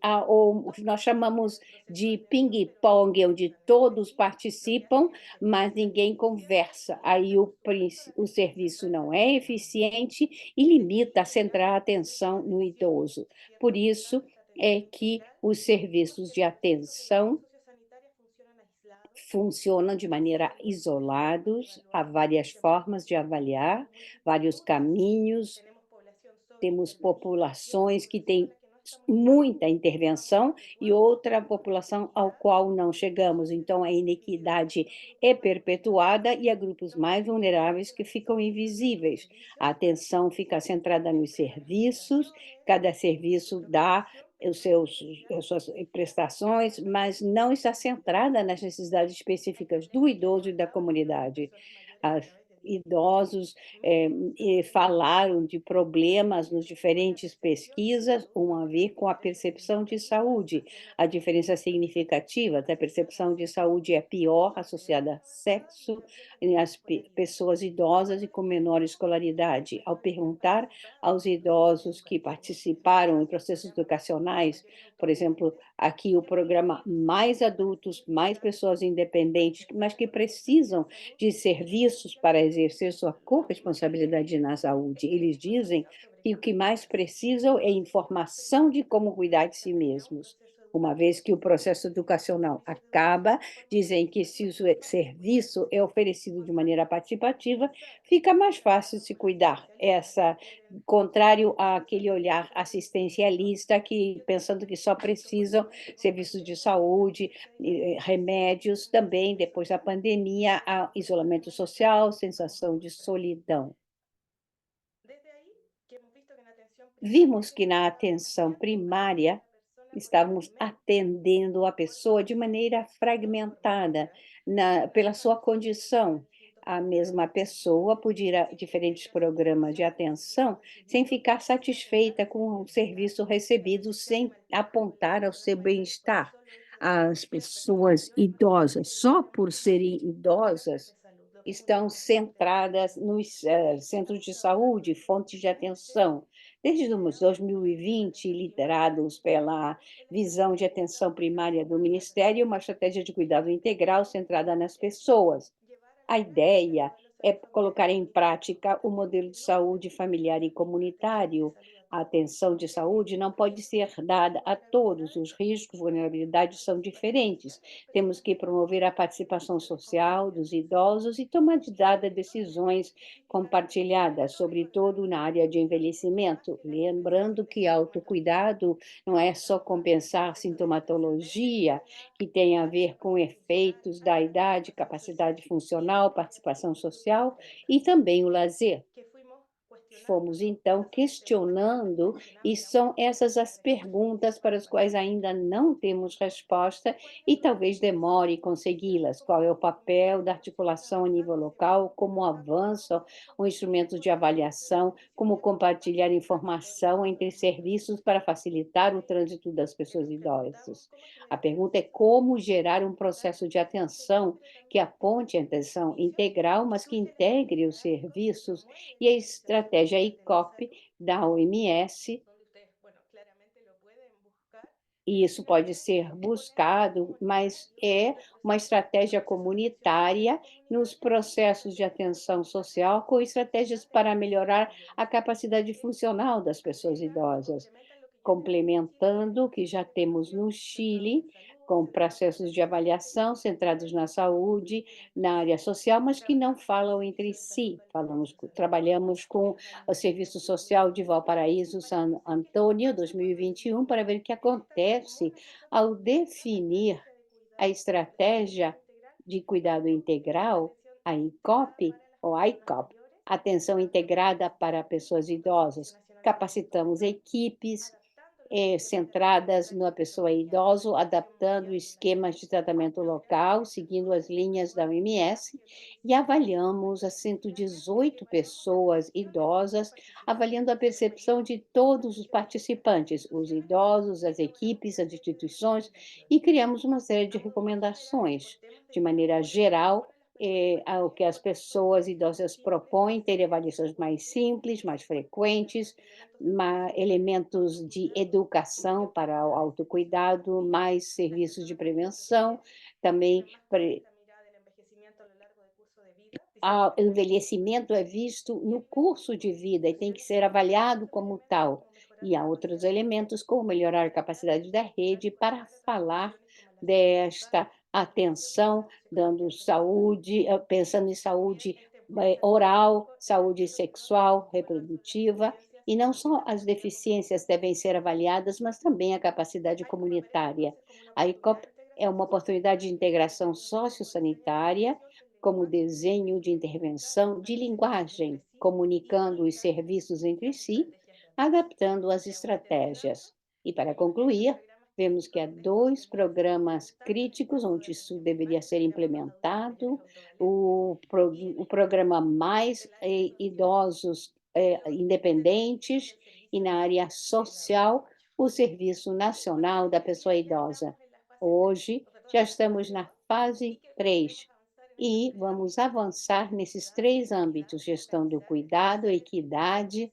nós chamamos de ping-pong, onde todos participam, mas ninguém conversa. Aí o serviço não é eficiente e limita a centrar a atenção no idoso. Por isso é que os serviços de atenção funcionam de maneira isolados, há várias formas de avaliar, vários caminhos. Temos populações que têm muita intervenção e outra população ao qual não chegamos. Então, a inequidade é perpetuada e há grupos mais vulneráveis que ficam invisíveis. A atenção fica centrada nos serviços, cada serviço dá as suas prestações, mas não está centrada nas necessidades específicas do idoso e da comunidade. Idosos falaram de problemas nas diferentes pesquisas, a ver com a percepção de saúde. A diferença significativa da percepção de saúde é pior associada a sexo, as pessoas idosas e com menor escolaridade. Ao perguntar aos idosos que participaram em processos educacionais, por exemplo, aqui o programa Mais Adultos, Mais Pessoas Independentes, mas que precisam de serviços para exercer sua corresponsabilidade na saúde. Eles dizem que o que mais precisam é informação de como cuidar de si mesmos. Uma vez que o processo educacional acaba, dizem que se o serviço é oferecido de maneira participativa, fica mais fácil se cuidar. Contrário àquele olhar assistencialista que pensando que só precisam serviços de saúde, remédios, também depois da pandemia, há isolamento social, sensação de solidão. Vimos que na atenção primária estávamos atendendo a pessoa de maneira fragmentada, pela sua condição. A mesma pessoa podia ir a diferentes programas de atenção sem ficar satisfeita com o serviço recebido, sem apontar ao seu bem-estar. As pessoas idosas, só por serem idosas, estão centradas nos centros de saúde, fontes de atenção. Desde 2020, liderados pela visão de atenção primária do Ministério, uma estratégia de cuidado integral centrada nas pessoas. A ideia é colocar em prática o modelo de saúde familiar e comunitário. A atenção de saúde não pode ser dada a todos, os riscos, vulnerabilidades são diferentes. Temos que promover a participação social dos idosos e tomar decisões compartilhadas, sobretudo na área de envelhecimento. Lembrando que autocuidado não é só compensar sintomatologia, que tem a ver com efeitos da idade, capacidade funcional, participação social e também o lazer. Fomos, então, questionando, e são essas as perguntas para as quais ainda não temos resposta e talvez demore consegui-las. Qual é o papel da articulação a nível local, como avançam o instrumento de avaliação, como compartilhar informação entre serviços para facilitar o trânsito das pessoas idosas. A pergunta é como gerar um processo de atenção que aponte a atenção integral, mas que integre os serviços e a estratégia ICOP da OMS, e isso pode ser buscado, mas é uma estratégia comunitária nos processos de atenção social, com estratégias para melhorar a capacidade funcional das pessoas idosas, complementando o que já temos no Chile, com processos de avaliação centrados na saúde, na área social, mas que não falam entre si. Trabalhamos com o Serviço Social de Valparaíso, San Antônio, 2021, para ver o que acontece ao definir a estratégia de cuidado integral, a ICOP, ou ICOP, atenção integrada para pessoas idosas. Capacitamos equipes centradas na pessoa idosa, adaptando esquemas de tratamento local, seguindo as linhas da OMS, e avaliamos as 118 pessoas idosas, avaliando a percepção de todos os participantes, os idosos, as equipes, as instituições, e criamos uma série de recomendações. De maneira geral, o que as pessoas idosas propõem, ter avaliações mais simples, mais frequentes, elementos de educação para o autocuidado, mais serviços de prevenção, também o envelhecimento é visto no curso de vida e tem que ser avaliado como tal. E há outros elementos, como melhorar a capacidade da rede para falar desta atenção, dando saúde, pensando em saúde oral, saúde sexual, reprodutiva, e não só as deficiências devem ser avaliadas, mas também a capacidade comunitária. A ICOP é uma oportunidade de integração sociossanitária, como desenho de intervenção de linguagem, comunicando os serviços entre si, adaptando as estratégias. E, para concluir, vemos que há 2 programas críticos onde isso deveria ser implementado: o programa Mais Idosos Independentes e, na área social, o Serviço Nacional da Pessoa Idosa. Hoje, já estamos na fase 3 e vamos avançar nesses 3 âmbitos: gestão do cuidado, equidade,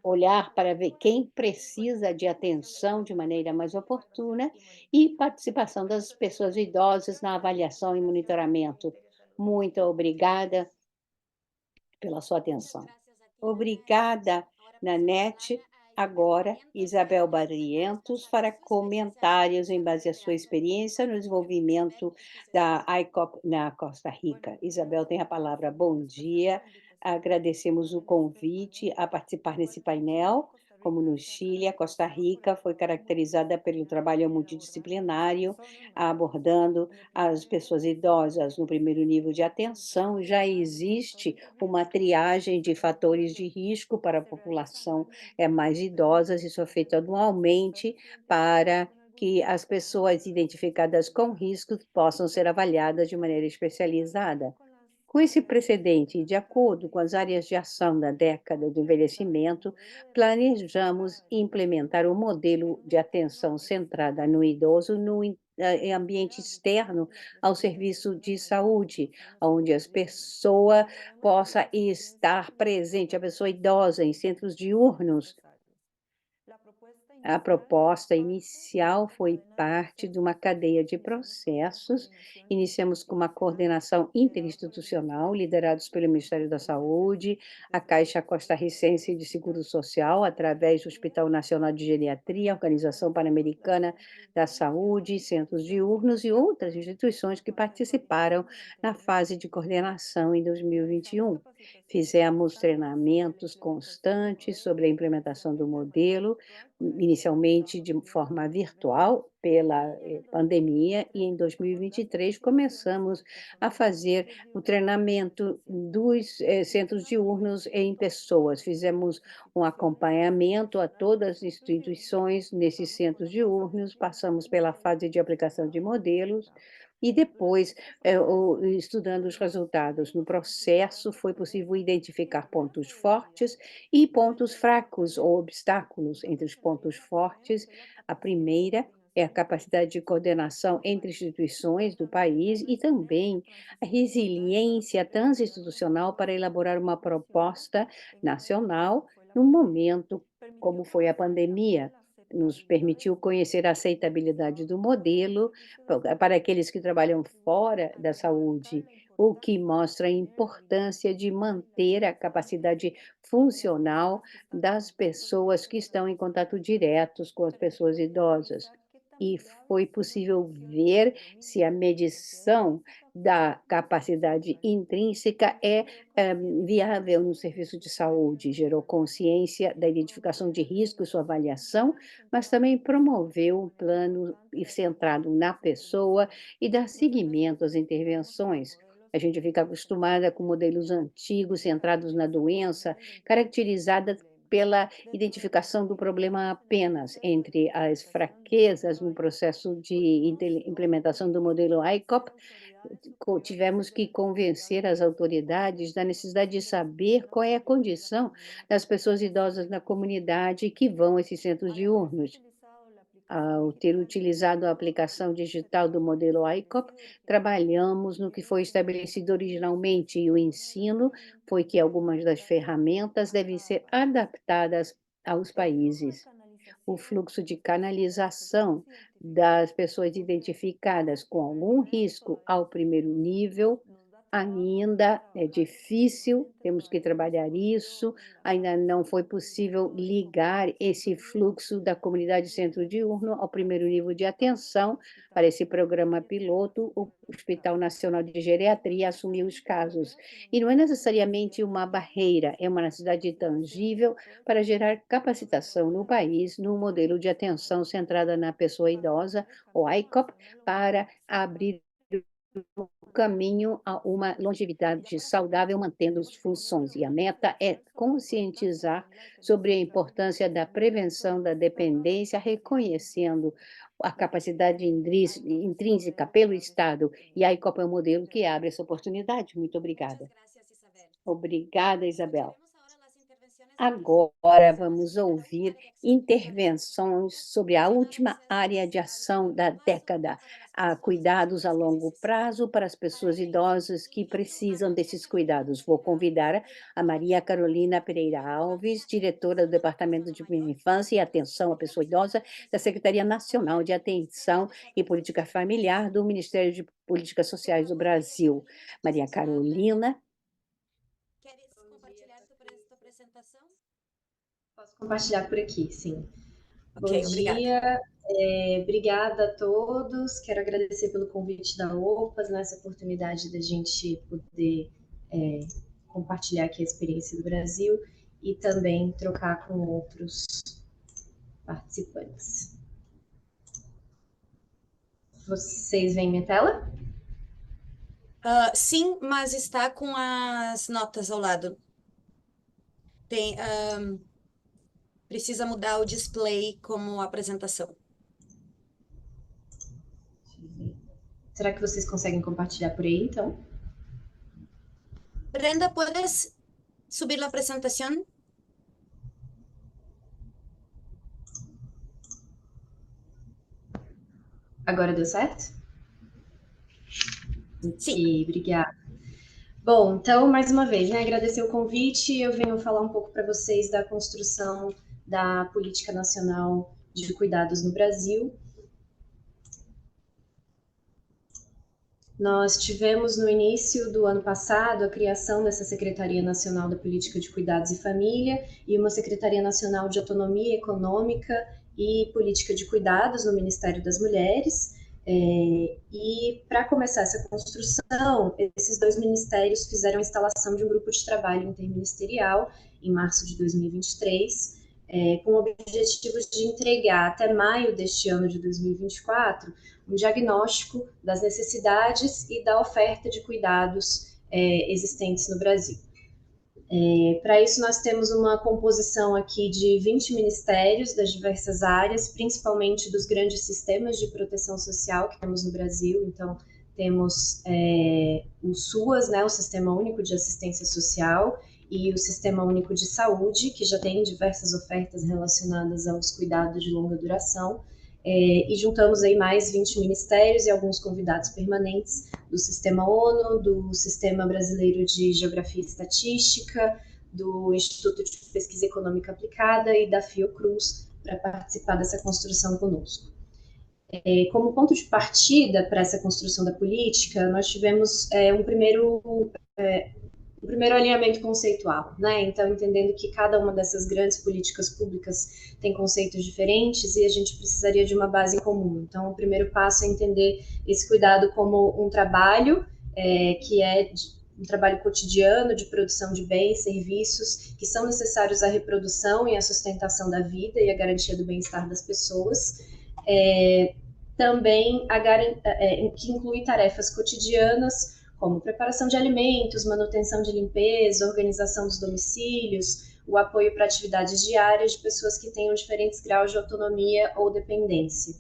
olhar para ver quem precisa de atenção de maneira mais oportuna e participação das pessoas idosas na avaliação e monitoramento. Muito obrigada pela sua atenção. Obrigada, Nanete. Agora, Isabel Barrientos para comentários em base à sua experiência no desenvolvimento da ICOP na Costa Rica. Isabel tem a palavra. Bom dia. Agradecemos o convite a participar nesse painel. Como no Chile, a Costa Rica foi caracterizada pelo trabalho multidisciplinário, abordando as pessoas idosas no primeiro nível de atenção. Já existe uma triagem de fatores de risco para a população mais idosas, isso é feito anualmente para que as pessoas identificadas com riscos possam ser avaliadas de maneira especializada. Com esse precedente, de acordo com as áreas de ação da década do envelhecimento, planejamos implementar um modelo de atenção centrada no idoso em ambiente externo ao serviço de saúde, onde as pessoas possa estar presente, a pessoa idosa em centros diurnos. A proposta inicial foi parte de uma cadeia de processos. Iniciamos com uma coordenação interinstitucional, liderados pelo Ministério da Saúde, a Caixa Costarricense de Seguro Social, através do Hospital Nacional de Geriatria, a Organização Pan-Americana da Saúde, centros diurnos e outras instituições que participaram na fase de coordenação em 2021. Fizemos treinamentos constantes sobre a implementação do modelo, inicialmente de forma virtual pela pandemia, e em 2023 começamos a fazer o treinamento dos centros diurnos em pessoas. Fizemos um acompanhamento a todas as instituições nesses centros diurnos, passamos pela fase de aplicação de modelos, e depois, estudando os resultados. No processo, foi possível identificar pontos fortes e pontos fracos ou obstáculos. Entre os pontos fortes, a primeira é a capacidade de coordenação entre instituições do país e também a resiliência transinstitucional para elaborar uma proposta nacional no momento como foi a pandemia. Nos permitiu conhecer a aceitabilidade do modelo para aqueles que trabalham fora da saúde, o que mostra a importância de manter a capacidade funcional das pessoas que estão em contato direto com as pessoas idosas. E foi possível ver se a medição da capacidade intrínseca é viável no serviço de saúde. Gerou consciência da identificação de risco e sua avaliação, mas também promoveu um plano centrado na pessoa e dar seguimento às intervenções. A gente fica acostumada com modelos antigos, centrados na doença, caracterizada pela identificação do problema apenas. Entre as fraquezas no processo de implementação do modelo ICOP, tivemos que convencer as autoridades da necessidade de saber qual é a condição das pessoas idosas na comunidade que vão a esses centros diurnos. Ao ter utilizado a aplicação digital do modelo ICOP, trabalhamos no que foi estabelecido originalmente, e o ensino foi que algumas das ferramentas devem ser adaptadas aos países. O fluxo de canalização das pessoas identificadas com algum risco ao primeiro nível ainda é difícil, temos que trabalhar isso, ainda não foi possível ligar esse fluxo da comunidade centro diurno ao primeiro nível de atenção. Para esse programa piloto, o Hospital Nacional de Geriatria assumiu os casos. E não é necessariamente uma barreira, é uma necessidade tangível para gerar capacitação no país no modelo de atenção centrada na pessoa idosa, o ICOP, para abrir o caminho a uma longevidade saudável, mantendo as funções. E a meta é conscientizar sobre a importância da prevenção da dependência, reconhecendo a capacidade intrínseca pelo Estado. E a ICOP é um modelo que abre essa oportunidade. Muito obrigada. Obrigada, Isabel. Agora vamos ouvir intervenções sobre a última área de ação da década, a cuidados a longo prazo para as pessoas idosas que precisam desses cuidados. Vou convidar a Maria Carolina Pereira Alves, diretora do Departamento de Primeira Infância e Atenção à Pessoa Idosa da Secretaria Nacional de Atenção e Política Familiar do Ministério de Políticas Sociais do Brasil. Maria Carolina. Queres compartilhar tua apresentação? Posso compartilhar por aqui, sim. Ok, Bom obrigada. dia, obrigada a todos. Quero agradecer pelo convite da OPAS, nessa oportunidade da gente poder compartilhar aqui a experiência do Brasil e também trocar com outros participantes. Vocês veem minha tela? Sim, mas está com as notas ao lado. Precisa mudar o display como apresentação. Será que vocês conseguem compartilhar por aí, então? Brenda, ¿puedes subir la presentación? Agora deu certo? Sim. Ok, obrigada. Bom, então, mais uma vez, né, agradecer o convite. Eu venho falar um pouco para vocês da construção da Política Nacional de Cuidados no Brasil. Nós tivemos no início do ano passado a criação dessa Secretaria Nacional da Política de Cuidados e Família e uma Secretaria Nacional de Autonomia Econômica e Política de Cuidados no Ministério das Mulheres. E para começar essa construção, esses dois ministérios fizeram a instalação de um grupo de trabalho interministerial em março de 2023, com o objetivo de entregar até maio deste ano de 2024 um diagnóstico das necessidades e da oferta de cuidados existentes no Brasil. Para isso, nós temos uma composição aqui de 20 ministérios das diversas áreas, principalmente dos grandes sistemas de proteção social que temos no Brasil. Então, temos o SUAS, né, o Sistema Único de Assistência Social, e o Sistema Único de Saúde, que já tem diversas ofertas relacionadas aos cuidados de longa duração. E juntamos aí mais 20 ministérios e alguns convidados permanentes do Sistema ONU, do Sistema Brasileiro de Geografia e Estatística, do Instituto de Pesquisa Econômica Aplicada e da Fiocruz para participar dessa construção conosco. Como ponto de partida para essa construção da política, nós tivemos um primeiro alinhamento conceitual, né? Então, entendendo que cada uma dessas grandes políticas públicas tem conceitos diferentes e a gente precisaria de uma base comum. Então, o primeiro passo é entender esse cuidado como um trabalho, que é um trabalho cotidiano de produção de bens, serviços, que são necessários à reprodução e à sustentação da vida e à garantia do bem-estar das pessoas. Também que inclui tarefas cotidianas, como preparação de alimentos, manutenção de limpeza, organização dos domicílios, o apoio para atividades diárias de pessoas que tenham diferentes graus de autonomia ou dependência.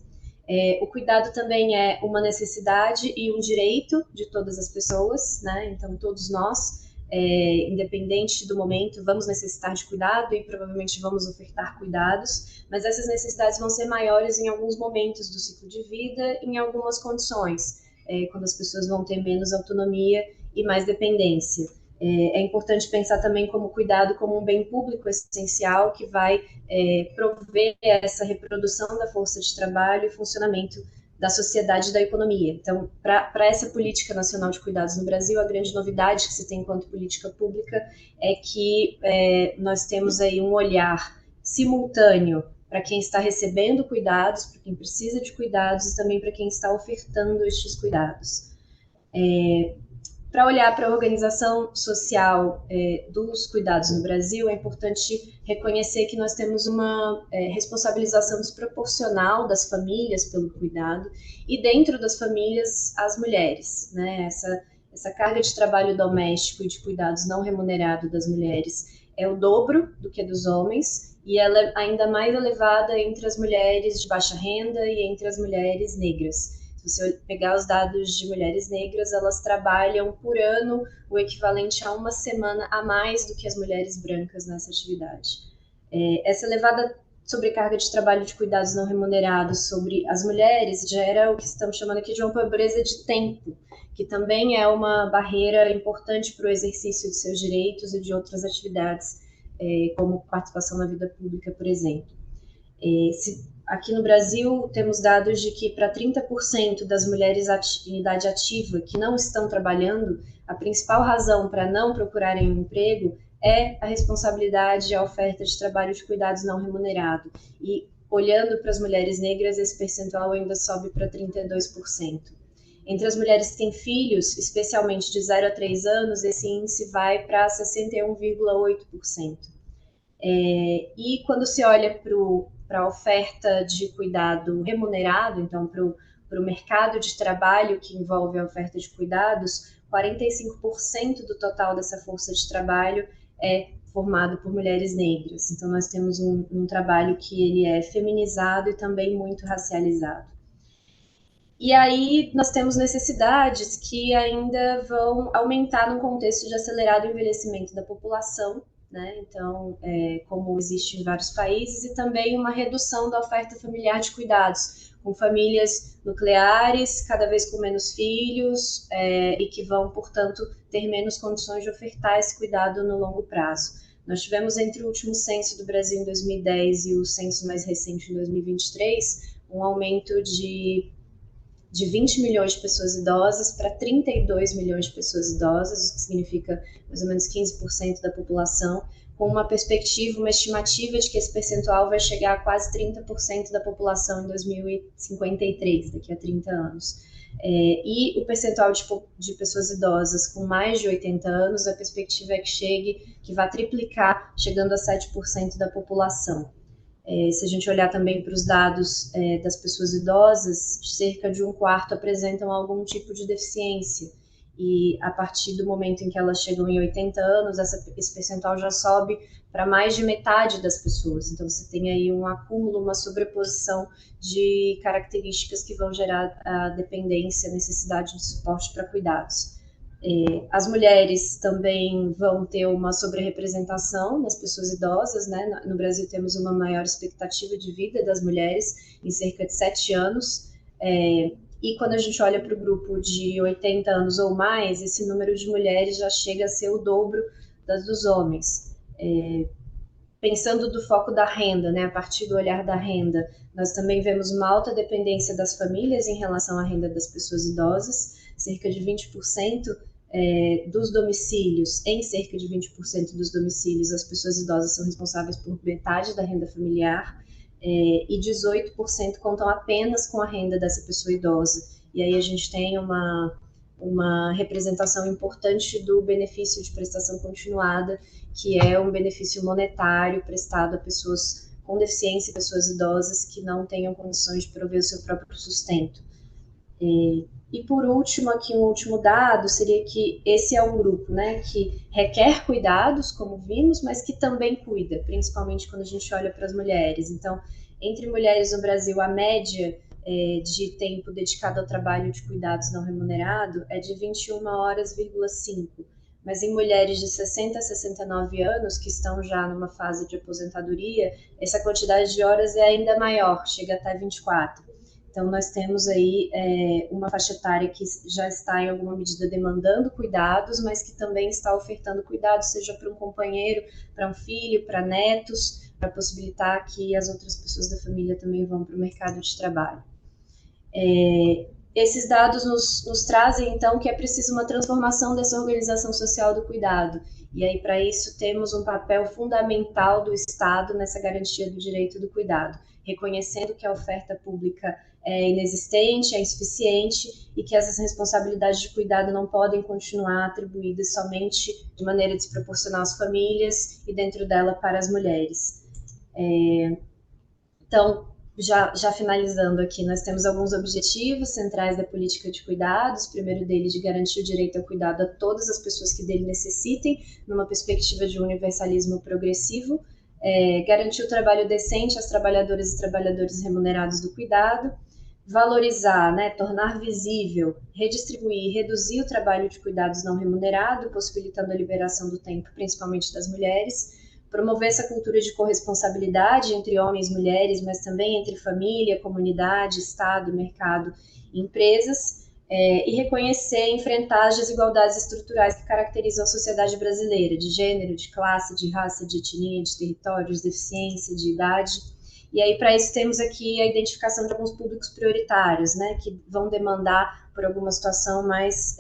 O cuidado também é uma necessidade e um direito de todas as pessoas, né? Então, todos nós, independente do momento, vamos necessitar de cuidado e provavelmente vamos ofertar cuidados, mas essas necessidades vão ser maiores em alguns momentos do ciclo de vida, em algumas condições, quando as pessoas vão ter menos autonomia e mais dependência. É importante pensar também como cuidado como um bem público essencial que vai prover essa reprodução da força de trabalho e funcionamento da sociedade e da economia. Então, para essa política nacional de cuidados no Brasil, a grande novidade que se tem enquanto política pública é que nós temos aí um olhar simultâneo para quem está recebendo cuidados, para quem precisa de cuidados e também para quem está ofertando estes cuidados. Para olhar para a organização social dos cuidados no Brasil, é importante reconhecer que nós temos uma responsabilização desproporcional das famílias pelo cuidado e dentro das famílias as mulheres, né? Essa carga de trabalho doméstico e de cuidados não remunerado das mulheres é o dobro do que dos homens e ela é ainda mais elevada entre as mulheres de baixa renda e entre as mulheres negras. Se você pegar os dados de mulheres negras, elas trabalham por ano o equivalente a uma semana a mais do que as mulheres brancas nessa atividade. Essa elevada sobrecarga de trabalho de cuidados não remunerados sobre as mulheres gera o que estamos chamando aqui de uma pobreza de tempo, que também é uma barreira importante para o exercício de seus direitos e de outras atividades, como participação na vida pública, por exemplo. Aqui no Brasil, temos dados de que para 30% das mulheres em idade ativa que não estão trabalhando, a principal razão para não procurarem um emprego é a responsabilidade e a oferta de trabalho de cuidados não remunerado. E olhando para as mulheres negras, esse percentual ainda sobe para 32%. Entre as mulheres que têm filhos, especialmente de 0 a 3 anos, esse índice vai para 61,8%. E quando se olha para a oferta de cuidado remunerado, então para o mercado de trabalho que envolve a oferta de cuidados, 45% do total dessa força de trabalho é formado por mulheres negras. Então nós temos um trabalho que ele é feminizado e também muito racializado. E aí nós temos necessidades que ainda vão aumentar no contexto de acelerado envelhecimento da população, né? Então, como existe em vários países, e também uma redução da oferta familiar de cuidados, com famílias nucleares, cada vez com menos filhos, e que vão, portanto, ter menos condições de ofertar esse cuidado no longo prazo. Nós tivemos entre o último censo do Brasil em 2010 e o censo mais recente em 2023, um aumento de 20 milhões de pessoas idosas para 32 milhões de pessoas idosas, o que significa mais ou menos 15% da população, com uma perspectiva, uma estimativa de que esse percentual vai chegar a quase 30% da população em 2053, daqui a 30 anos. E o percentual de pessoas idosas com mais de 80 anos, a perspectiva é que vai triplicar, chegando a 7% da população. Se a gente olhar também para os dados das pessoas idosas, cerca de 1/4 apresentam algum tipo de deficiência. E a partir do momento em que elas chegam em 80 anos, esse percentual já sobe para mais de metade das pessoas. Então, você tem aí um acúmulo, uma sobreposição de características que vão gerar a dependência, a necessidade de suporte para cuidados. As mulheres também vão ter uma sobre-representação nas pessoas idosas, né? No Brasil temos uma maior expectativa de vida das mulheres, em cerca de 7 anos, e quando a gente olha para o grupo de 80 anos ou mais, esse número de mulheres já chega a ser o dobro das dos homens. Pensando do foco da renda, né? A partir do olhar da renda, nós também vemos uma alta dependência das famílias em relação à renda das pessoas idosas, cerca de 20% dos domicílios, em cerca de 20% dos domicílios, as pessoas idosas são responsáveis por metade da renda familiar, e 18% contam apenas com a renda dessa pessoa idosa. E aí a gente tem uma representação importante do benefício de prestação continuada, que é um benefício monetário prestado a pessoas com deficiência, pessoas idosas que não tenham condições de prover o seu próprio sustento. E por último, aqui um último dado, seria que esse é um grupo, né, que requer cuidados, como vimos, mas que também cuida, principalmente quando a gente olha para as mulheres. Então, entre mulheres no Brasil, a média de tempo dedicado ao trabalho de cuidados não remunerado é de 21 horas,5. Mas em mulheres de 60 a 69 anos, que estão já numa fase de aposentadoria, essa quantidade de horas é ainda maior, chega até 24. Então, nós temos aí uma faixa etária que já está, em alguma medida, demandando cuidados, mas que também está ofertando cuidados, seja para um companheiro, para um filho, para netos, para possibilitar que as outras pessoas da família também vão para o mercado de trabalho. Esses dados nos trazem, então, que é preciso uma transformação dessa organização social do cuidado. E aí, para isso, temos um papel fundamental do Estado nessa garantia do direito do cuidado, reconhecendo que a oferta pública é inexistente, é insuficiente e que essas responsabilidades de cuidado não podem continuar atribuídas somente de maneira desproporcional às famílias e dentro dela para as mulheres. Então, já finalizando aqui, nós temos alguns objetivos centrais da política de cuidados. O primeiro deles de garantir o direito ao cuidado a todas as pessoas que dele necessitem, numa perspectiva de universalismo progressivo, garantir o trabalho decente às trabalhadoras e trabalhadores remunerados do cuidado, valorizar, né, tornar visível, redistribuir e reduzir o trabalho de cuidados não remunerado, possibilitando a liberação do tempo, principalmente das mulheres, promover essa cultura de corresponsabilidade entre homens e mulheres, mas também entre família, comunidade, Estado, mercado e empresas, e reconhecer e enfrentar as desigualdades estruturais que caracterizam a sociedade brasileira, de gênero, de classe, de raça, de etnia, de território, de deficiência, de idade. E aí, para isso, temos aqui a identificação de alguns públicos prioritários, né, que vão demandar por alguma situação mais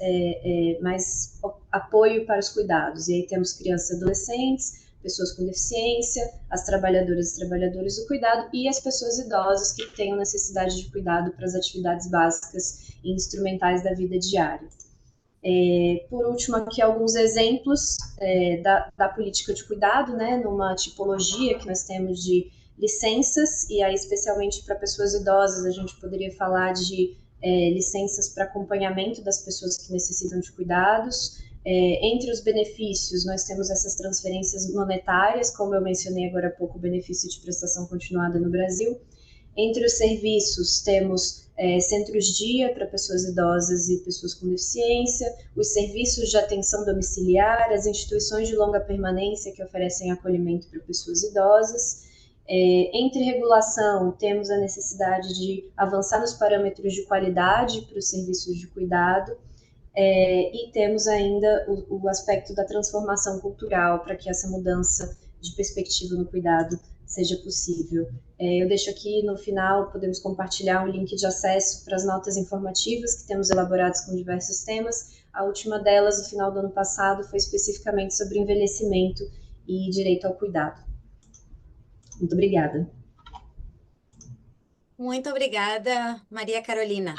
apoio para os cuidados. E aí temos crianças e adolescentes, pessoas com deficiência, as trabalhadoras e trabalhadores do cuidado e as pessoas idosas que tenham necessidade de cuidado para as atividades básicas e instrumentais da vida diária. Por último, aqui alguns exemplos da política de cuidado, né, numa tipologia que nós temos de licenças, e aí especialmente para pessoas idosas a gente poderia falar de licenças para acompanhamento das pessoas que necessitam de cuidados. Entre os benefícios, nós temos essas transferências monetárias, como eu mencionei agora há pouco, o benefício de prestação continuada no Brasil. Entre os serviços, temos centros-dia para pessoas idosas e pessoas com deficiência, os serviços de atenção domiciliar, as instituições de longa permanência que oferecem acolhimento para pessoas idosas. Entre regulação, temos a necessidade de avançar nos parâmetros de qualidade para os serviços de cuidado, e temos ainda o aspecto da transformação cultural para que essa mudança de perspectiva no cuidado seja possível. Eu deixo aqui no final, podemos compartilhar um link de acesso para as notas informativas que temos elaboradas com diversos temas. A última delas, no final do ano passado, foi especificamente sobre envelhecimento e direito ao cuidado. Muito obrigada. Muito obrigada, Maria Carolina.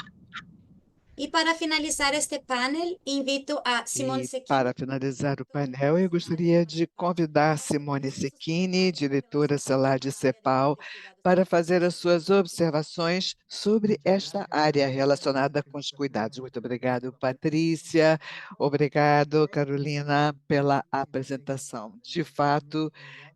E para finalizar este painel, invito a Simone E Secchini. para finalizar o painel, eu gostaria de convidar Simone Secchini, diretora celular de CEPAL, para fazer as suas observações sobre esta área relacionada com os cuidados. Muito obrigado, Patrícia. Obrigado, Carolina, pela apresentação. De fato,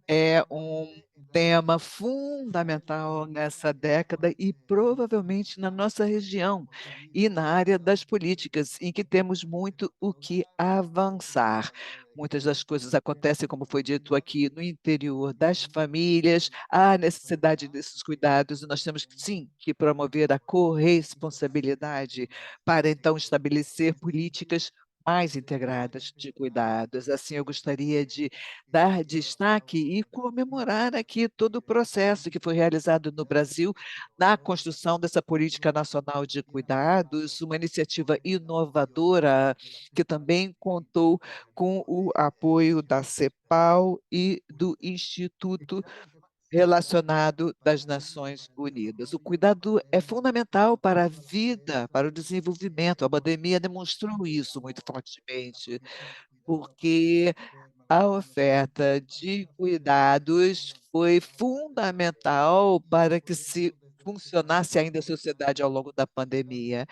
é um tema fundamental nessa década e provavelmente na nossa região e na área das políticas, em que temos muito o que avançar. Muitas das coisas acontecem, como foi dito aqui, no interior das famílias, há necessidade desses cuidados, e nós temos, sim, que promover a corresponsabilidade para, então, estabelecer políticas mais integradas de cuidados. Assim, eu gostaria de dar destaque e comemorar aqui todo o processo que foi realizado no Brasil na construção dessa política nacional de cuidados, uma iniciativa inovadora que também contou com o apoio da CEPAL e do Instituto Relacionado das Nações Unidas. O cuidado é fundamental para a vida, para o desenvolvimento. A pandemia demonstrou isso muito fortemente, porque a oferta de cuidados foi fundamental para que se funcionasse ainda a sociedade ao longo da pandemia.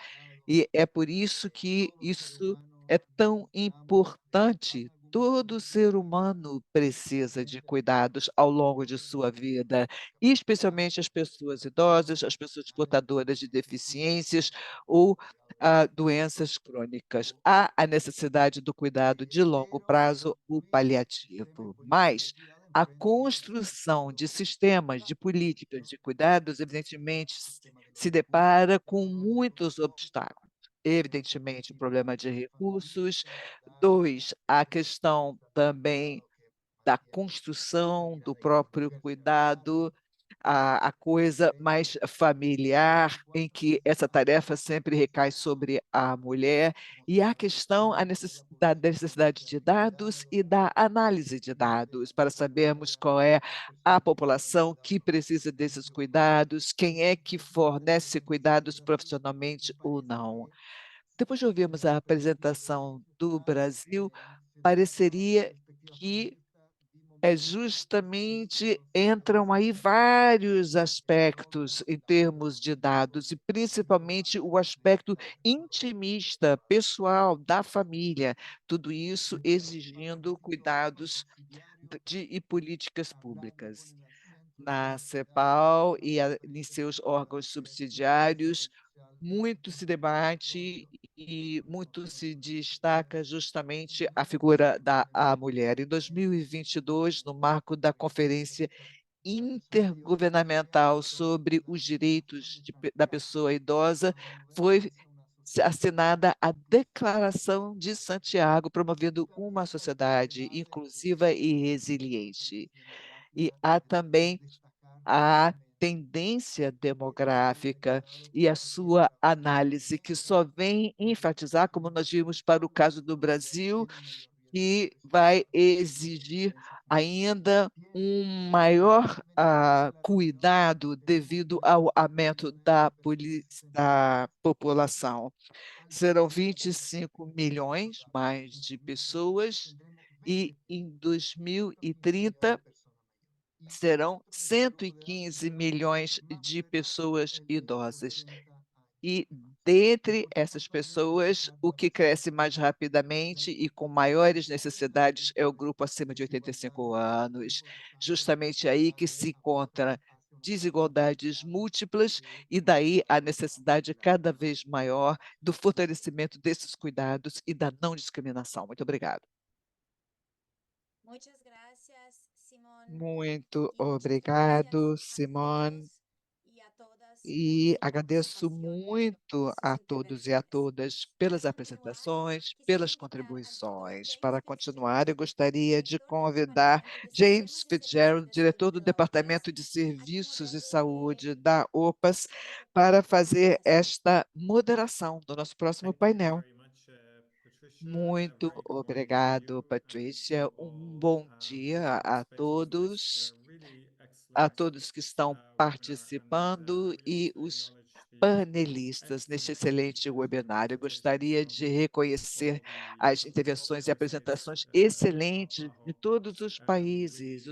E é por isso que isso é tão importante. Todo ser humano precisa de cuidados ao longo de sua vida, e especialmente as pessoas idosas, as pessoas portadoras de deficiências ou doenças crônicas. Há a necessidade do cuidado de longo prazo, o paliativo, mas a construção de sistemas, de políticas de cuidados, evidentemente, se depara com muitos obstáculos. Evidentemente, o problema de recursos. 2, a questão também da construção do próprio cuidado, a coisa mais familiar, em que essa tarefa sempre recai sobre a mulher, e a questão da necessidade de dados e da análise de dados, para sabermos qual é a população que precisa desses cuidados, quem é que fornece cuidados profissionalmente ou não. Depois de ouvirmos a apresentação do Brasil, pareceria que justamente entram aí vários aspectos em termos de dados, e principalmente o aspecto intimista, pessoal, da família, tudo isso exigindo cuidados e políticas públicas. Na CEPAL e em seus órgãos subsidiários, muito se debate e muito se destaca justamente a figura da mulher. Em 2022, no marco da Conferência Intergovernamental sobre os Direitos da Pessoa Idosa, foi assinada a Declaração de Santiago, promovendo uma sociedade inclusiva e resiliente. E há também a tendência demográfica e a sua análise, que só vem enfatizar, como nós vimos para o caso do Brasil, que vai exigir ainda um maior cuidado devido ao aumento da população. Serão 25 milhões mais de pessoas e em 2030 serão 115 milhões de pessoas idosas. E dentre essas pessoas, o que cresce mais rapidamente e com maiores necessidades é o grupo acima de 85 anos. Justamente aí que se encontra desigualdades múltiplas e daí a necessidade cada vez maior do fortalecimento desses cuidados e da não discriminação. Muito obrigado. Muchas gracias, Simón. Muito Y muchas obrigado, gracias a Simone. todos y a todas por E su agradeço participación y muito sus a todos e a intervenciones. todas pelas Para continuar, apresentações, quisiera pelas invitar al doctor contribuições. James Para continuar, eu Fitzgerald, gostaria de director del convidar Departamento de James Sistemas de Servicios Fitzgerald, de diretor Salud do de la OPS, Departamento de a que Serviços de modere Saúde da OPAS, para fazer esta moderação do nosso próximo painel. Muito obrigado, Patrícia. Um bom dia a todos que estão participando e os panelistas neste excelente webinário. Eu gostaria de reconhecer as intervenções e apresentações excelentes de todos os países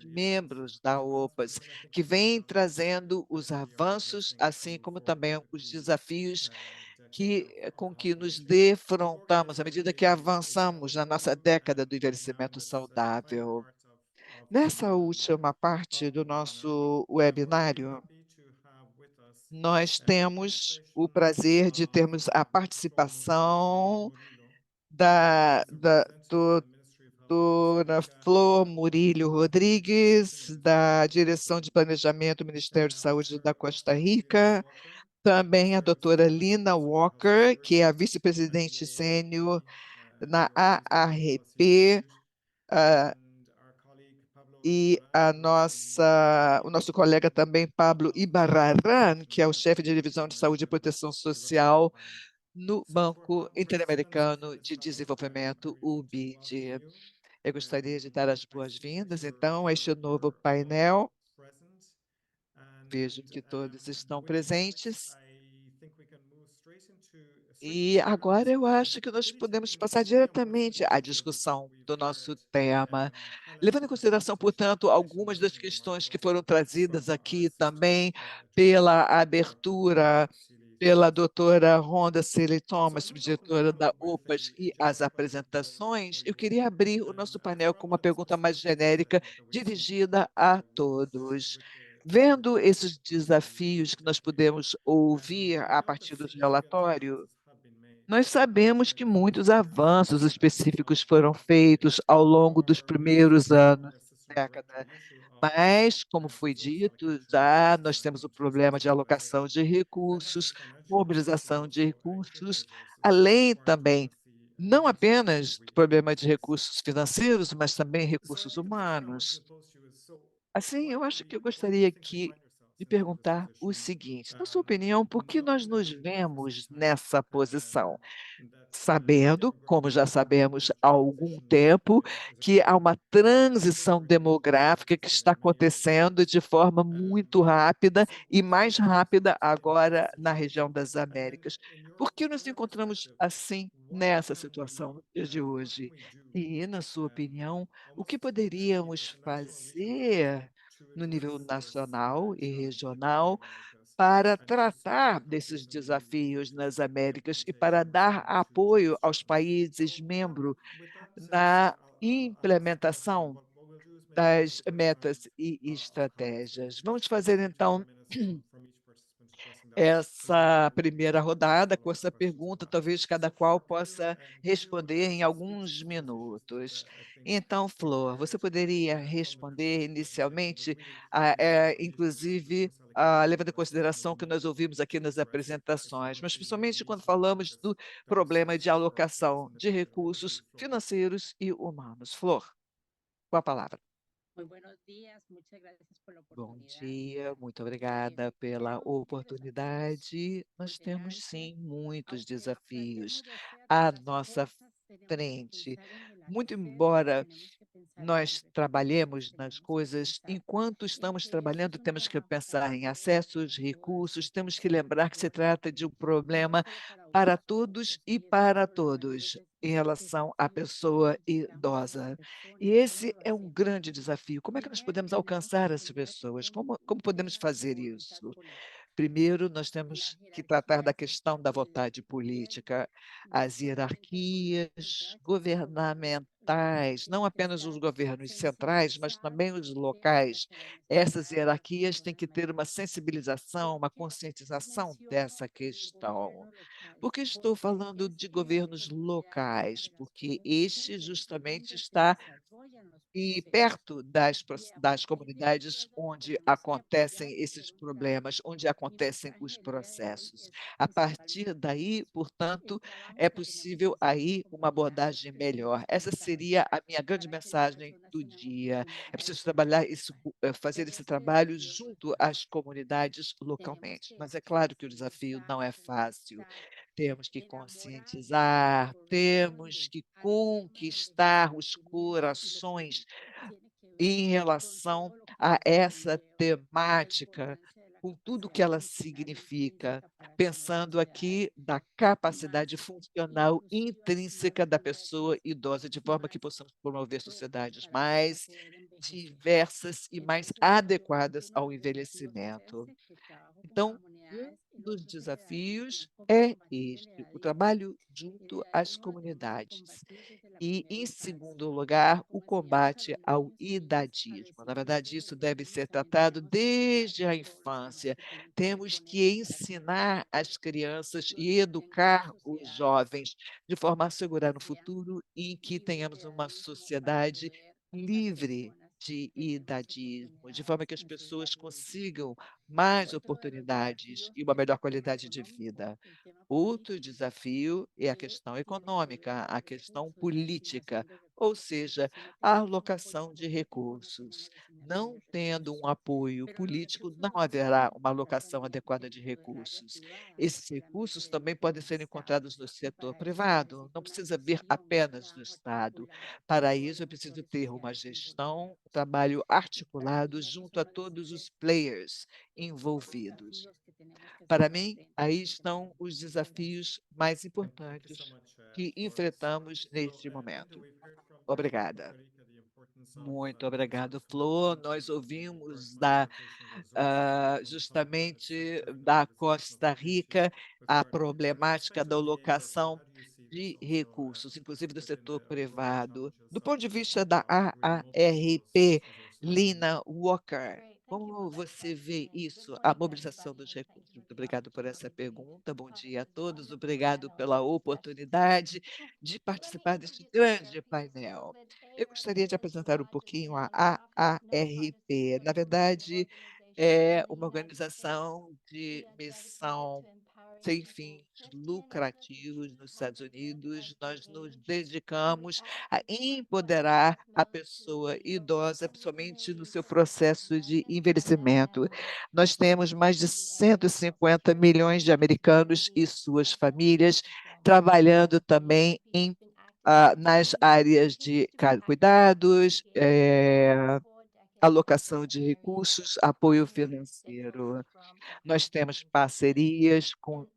membros da OPAS, que vêm trazendo os avanços, assim como também os desafios com que nos defrontamos à medida que avançamos na nossa década do envelhecimento saudável. Nessa última parte do nosso webinário, nós temos o prazer de termos a participação da doutora Flor Murillo Rodrigues, da Direção de Planejamento do Ministério de Saúde da Costa Rica, também a doutora Lina Walker, que é a vice-presidente sênior na AARP, e o nosso colega também, Pablo Ibarrarán, que é o chefe de divisão de saúde e proteção social no Banco Interamericano de Desenvolvimento, o BID. Eu gostaria de dar as boas-vindas, então, a este novo painel. Vejo que todos estão presentes. E agora eu acho que nós podemos passar diretamente à discussão do nosso tema, levando em consideração, portanto, algumas das questões que foram trazidas aqui também pela abertura pela doutora Rhonda Seeley Thomas, subdiretora da OPAS, e as apresentações. Eu queria abrir o nosso painel com uma pergunta mais genérica, dirigida a todos. Vendo esses desafios que nós podemos ouvir a partir do relatório, nós sabemos que muitos avanços específicos foram feitos ao longo dos primeiros anos da década, mas, como foi dito, já nós temos o problema de alocação de recursos, mobilização de recursos, além também, não apenas do problema de recursos financeiros, mas também recursos humanos. Assim, eu acho que eu gostaria aqui de perguntar o seguinte: na sua opinião, por que nós nos vemos nessa posição? Sabendo, como já sabemos há algum tempo, que há uma transição demográfica que está acontecendo de forma muito rápida e mais rápida agora na região das Américas. Por que nos encontramos assim nessa situação no dia de hoje? E, na sua opinião, o que poderíamos fazer no nível nacional e regional para tratar desses desafios nas Américas e para dar apoio aos países membros na implementação das metas e estratégias? Vamos fazer, então, essa primeira rodada com essa pergunta, talvez cada qual possa responder em alguns minutos. Então, Flor, você poderia responder inicialmente, inclusive, levando em consideração que nós ouvimos aqui nas apresentações, mas principalmente quando falamos do problema de alocação de recursos financeiros e humanos. Flor, com a palavra. Bom dia, muito obrigada pela oportunidade. Nós temos, sim, muitos desafios à nossa frente. Muito embora nós trabalhemos nas coisas, enquanto estamos trabalhando, temos que pensar em acessos, recursos, temos que lembrar que se trata de um problema para todos e para todos em relação à pessoa idosa. E esse é um grande desafio. Como é que nós podemos alcançar essas pessoas? Como podemos fazer isso? Primeiro, nós temos que tratar da questão da vontade política, as hierarquias governamentais, não apenas os governos centrais, mas também os locais. Essas hierarquias têm que ter uma sensibilização, uma conscientização dessa questão. Por que estou falando de governos locais? Porque este justamente está e perto das comunidades onde acontecem esses problemas, onde acontecem os processos. A partir daí, portanto, é possível aí uma abordagem melhor. Essa seria a minha grande mensagem do dia. É preciso trabalhar isso, fazer esse trabalho junto às comunidades localmente. Mas é claro que o desafio não é fácil. Temos que conscientizar, temos que conquistar os corações em relação a essa temática, com tudo que ela significa, pensando aqui da capacidade funcional intrínseca da pessoa idosa, de forma que possamos promover sociedades mais diversas e mais adequadas ao envelhecimento. Então, um dos desafios é este, o trabalho junto às comunidades. E, em segundo lugar, o combate ao idadismo. Na verdade, isso deve ser tratado desde a infância. Temos que ensinar as crianças e educar os jovens de forma a assegurar um futuro em que tenhamos uma sociedade livre de idadismo, de forma que as pessoas consigam mais oportunidades e uma melhor qualidade de vida. Outro desafio é a questão econômica, a questão política, ou seja, a alocação de recursos. Não tendo um apoio político, não haverá uma alocação adequada de recursos. Esses recursos também podem ser encontrados no setor privado, não precisa vir apenas do Estado. Para isso, é preciso ter uma gestão, um trabalho articulado junto a todos os players envolvidos. Para mim, aí estão os desafios mais importantes que enfrentamos neste momento. Obrigada. Muito obrigado, Flor. Nós ouvimos justamente da Costa Rica a problemática da alocação de recursos, inclusive do setor privado. Do ponto de vista da AARP, Lina Walker, como você vê isso, a mobilização dos recursos? Muito obrigado por essa pergunta. Bom dia a todos. Obrigado pela oportunidade de participar deste grande painel. Eu gostaria de apresentar um pouquinho a AARP. Na verdade, é uma organização de missão sem fins lucrativos nos Estados Unidos. Nós nos dedicamos a empoderar a pessoa idosa, principalmente no seu processo de envelhecimento. Nós temos mais de 150 milhões de americanos e suas famílias trabalhando também nas áreas de cuidados, alocação de recursos, apoio financeiro. Nós temos parcerias com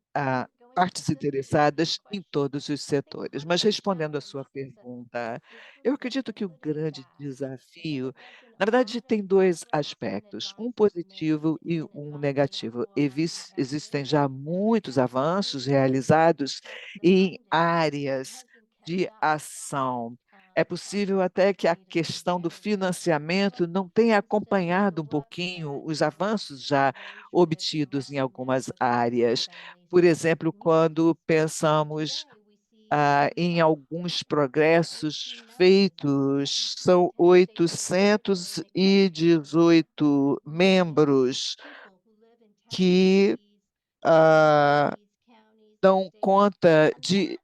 partes interessadas em todos os setores. Mas respondendo à sua pergunta, eu acredito que o grande desafio, na verdade, tem dois aspectos, um positivo e um negativo. Existem já muitos avanços realizados em áreas de ação. É possível até que a questão do financiamento não tenha acompanhado um pouquinho os avanços já obtidos em algumas áreas. Por exemplo, quando pensamos em alguns progressos feitos, são 818 membros que dão conta de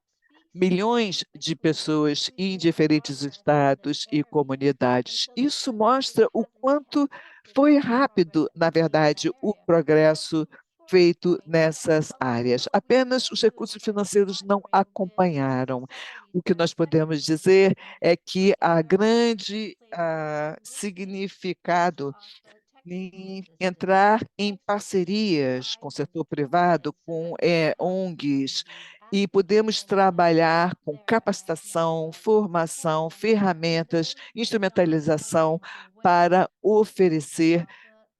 milhões de pessoas em diferentes estados e comunidades. Isso mostra o quanto foi rápido, na verdade, o progresso feito nessas áreas. Apenas os recursos financeiros não acompanharam. O que nós podemos dizer é que há grande significado em entrar em parcerias com o setor privado, com ONGs, e podemos trabalhar com capacitação, formação, ferramentas, instrumentalização para oferecer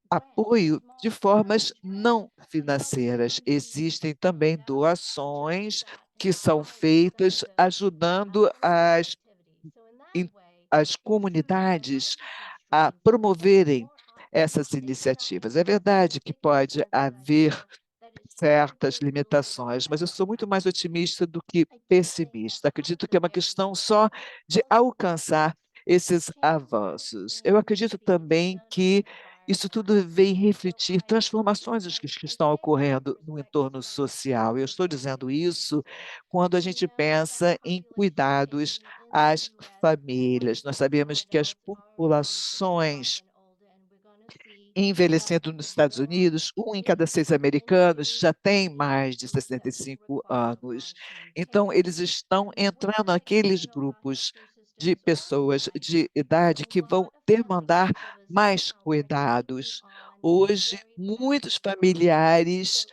apoio de formas não financeiras. Existem também doações que são feitas ajudando in- as comunidades a promoverem essas iniciativas. É verdade que pode haver certas limitações, mas eu sou muito mais otimista do que pessimista. Acredito que é uma questão só de alcançar esses avanços. Eu acredito também que isso tudo vem refletir transformações que estão ocorrendo no entorno social. Eu estou dizendo isso quando a gente pensa em cuidados às famílias. Nós sabemos que as populações envelhecendo nos Estados Unidos, um em cada 6 americanos já tem mais de 65 anos. Então, eles estão entrando naqueles grupos de pessoas de idade que vão demandar mais cuidados. Hoje, muitos familiares,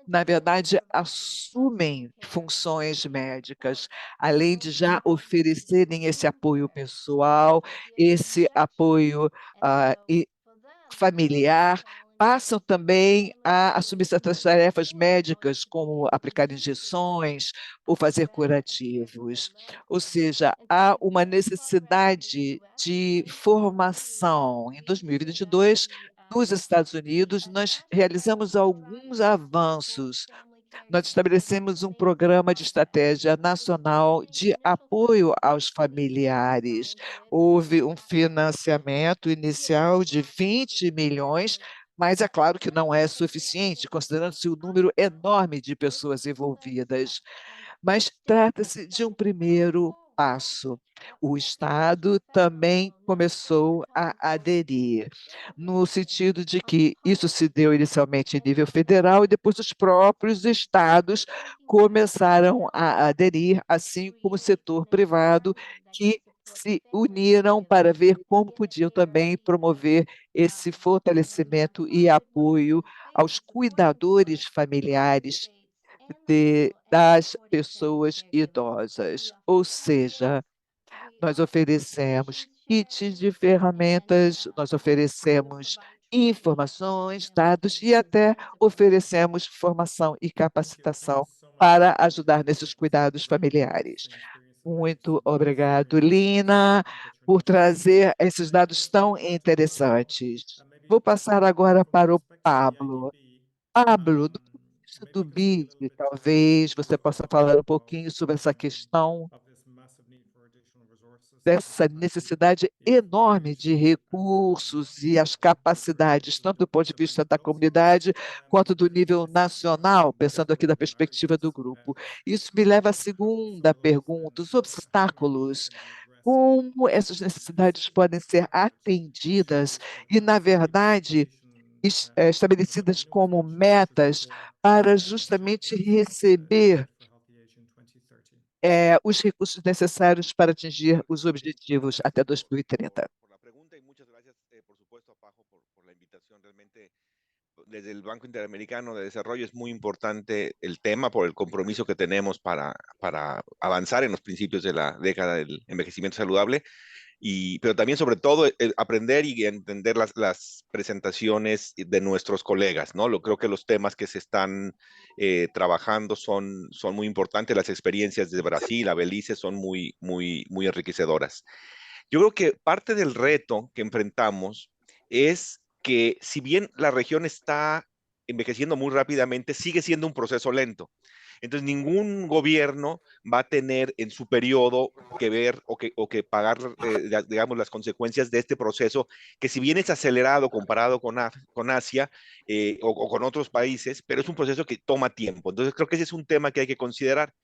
na verdade, assumem funções médicas, além de já oferecerem esse apoio pessoal, esse apoio familiar, passam também a assumir certas tarefas médicas, como aplicar injeções ou fazer curativos. Ou seja, há uma necessidade de formação. Em 2022, nos Estados Unidos, nós realizamos alguns avanços. Nós estabelecemos um programa de estratégia nacional de apoio aos familiares. Houve um financiamento inicial de 20 milhões, mas é claro que não é suficiente, considerando-se o número enorme de pessoas envolvidas. Mas trata-se de um primeiro passo. O Estado também começou a aderir, no sentido de que isso se deu inicialmente em nível federal e depois os próprios estados começaram a aderir, assim como o setor privado, que se uniram para ver como podiam também promover esse fortalecimento e apoio aos cuidadores familiares das pessoas idosas. Ou seja, nós oferecemos kits de ferramentas, nós oferecemos informações, dados e até oferecemos formação e capacitação para ajudar nesses cuidados familiares. Muito obrigado, Lina, por trazer esses dados tão interessantes. Vou passar agora para o Pablo. Pablo, do ponto de vista do BID, talvez você possa falar um pouquinho sobre essa questão dessa necessidade enorme de recursos e as capacidades, tanto do ponto de vista da comunidade, quanto do nível nacional, pensando aqui da perspectiva do grupo. Isso me leva à segunda pergunta, os obstáculos. Como essas necessidades podem ser atendidas e, na verdade, estabelecidas como metas para justamente receber os recursos necessários para atingir os objetivos até 2030. Desde el Banco Interamericano de Desarrollo es muy importante el tema por el compromiso que tenemos para avanzar en los principios de la década del envejecimiento saludable, pero también sobre todo aprender y entender las presentaciones de nuestros colegas, ¿no? Creo que los temas que se están trabajando son muy importantes, las experiencias de Brasil, a Belice son muy enriquecedoras. Yo creo que parte del reto que enfrentamos es que si bien la región está envejeciendo muy rápidamente, sigue siendo un proceso lento. Entonces, ningún gobierno va a tener en su periodo que ver o que pagar, digamos, las consecuencias de este proceso, que si bien es acelerado comparado con Asia o con otros países, pero es un proceso que toma tiempo. Entonces, creo que ese es un tema que hay que considerar.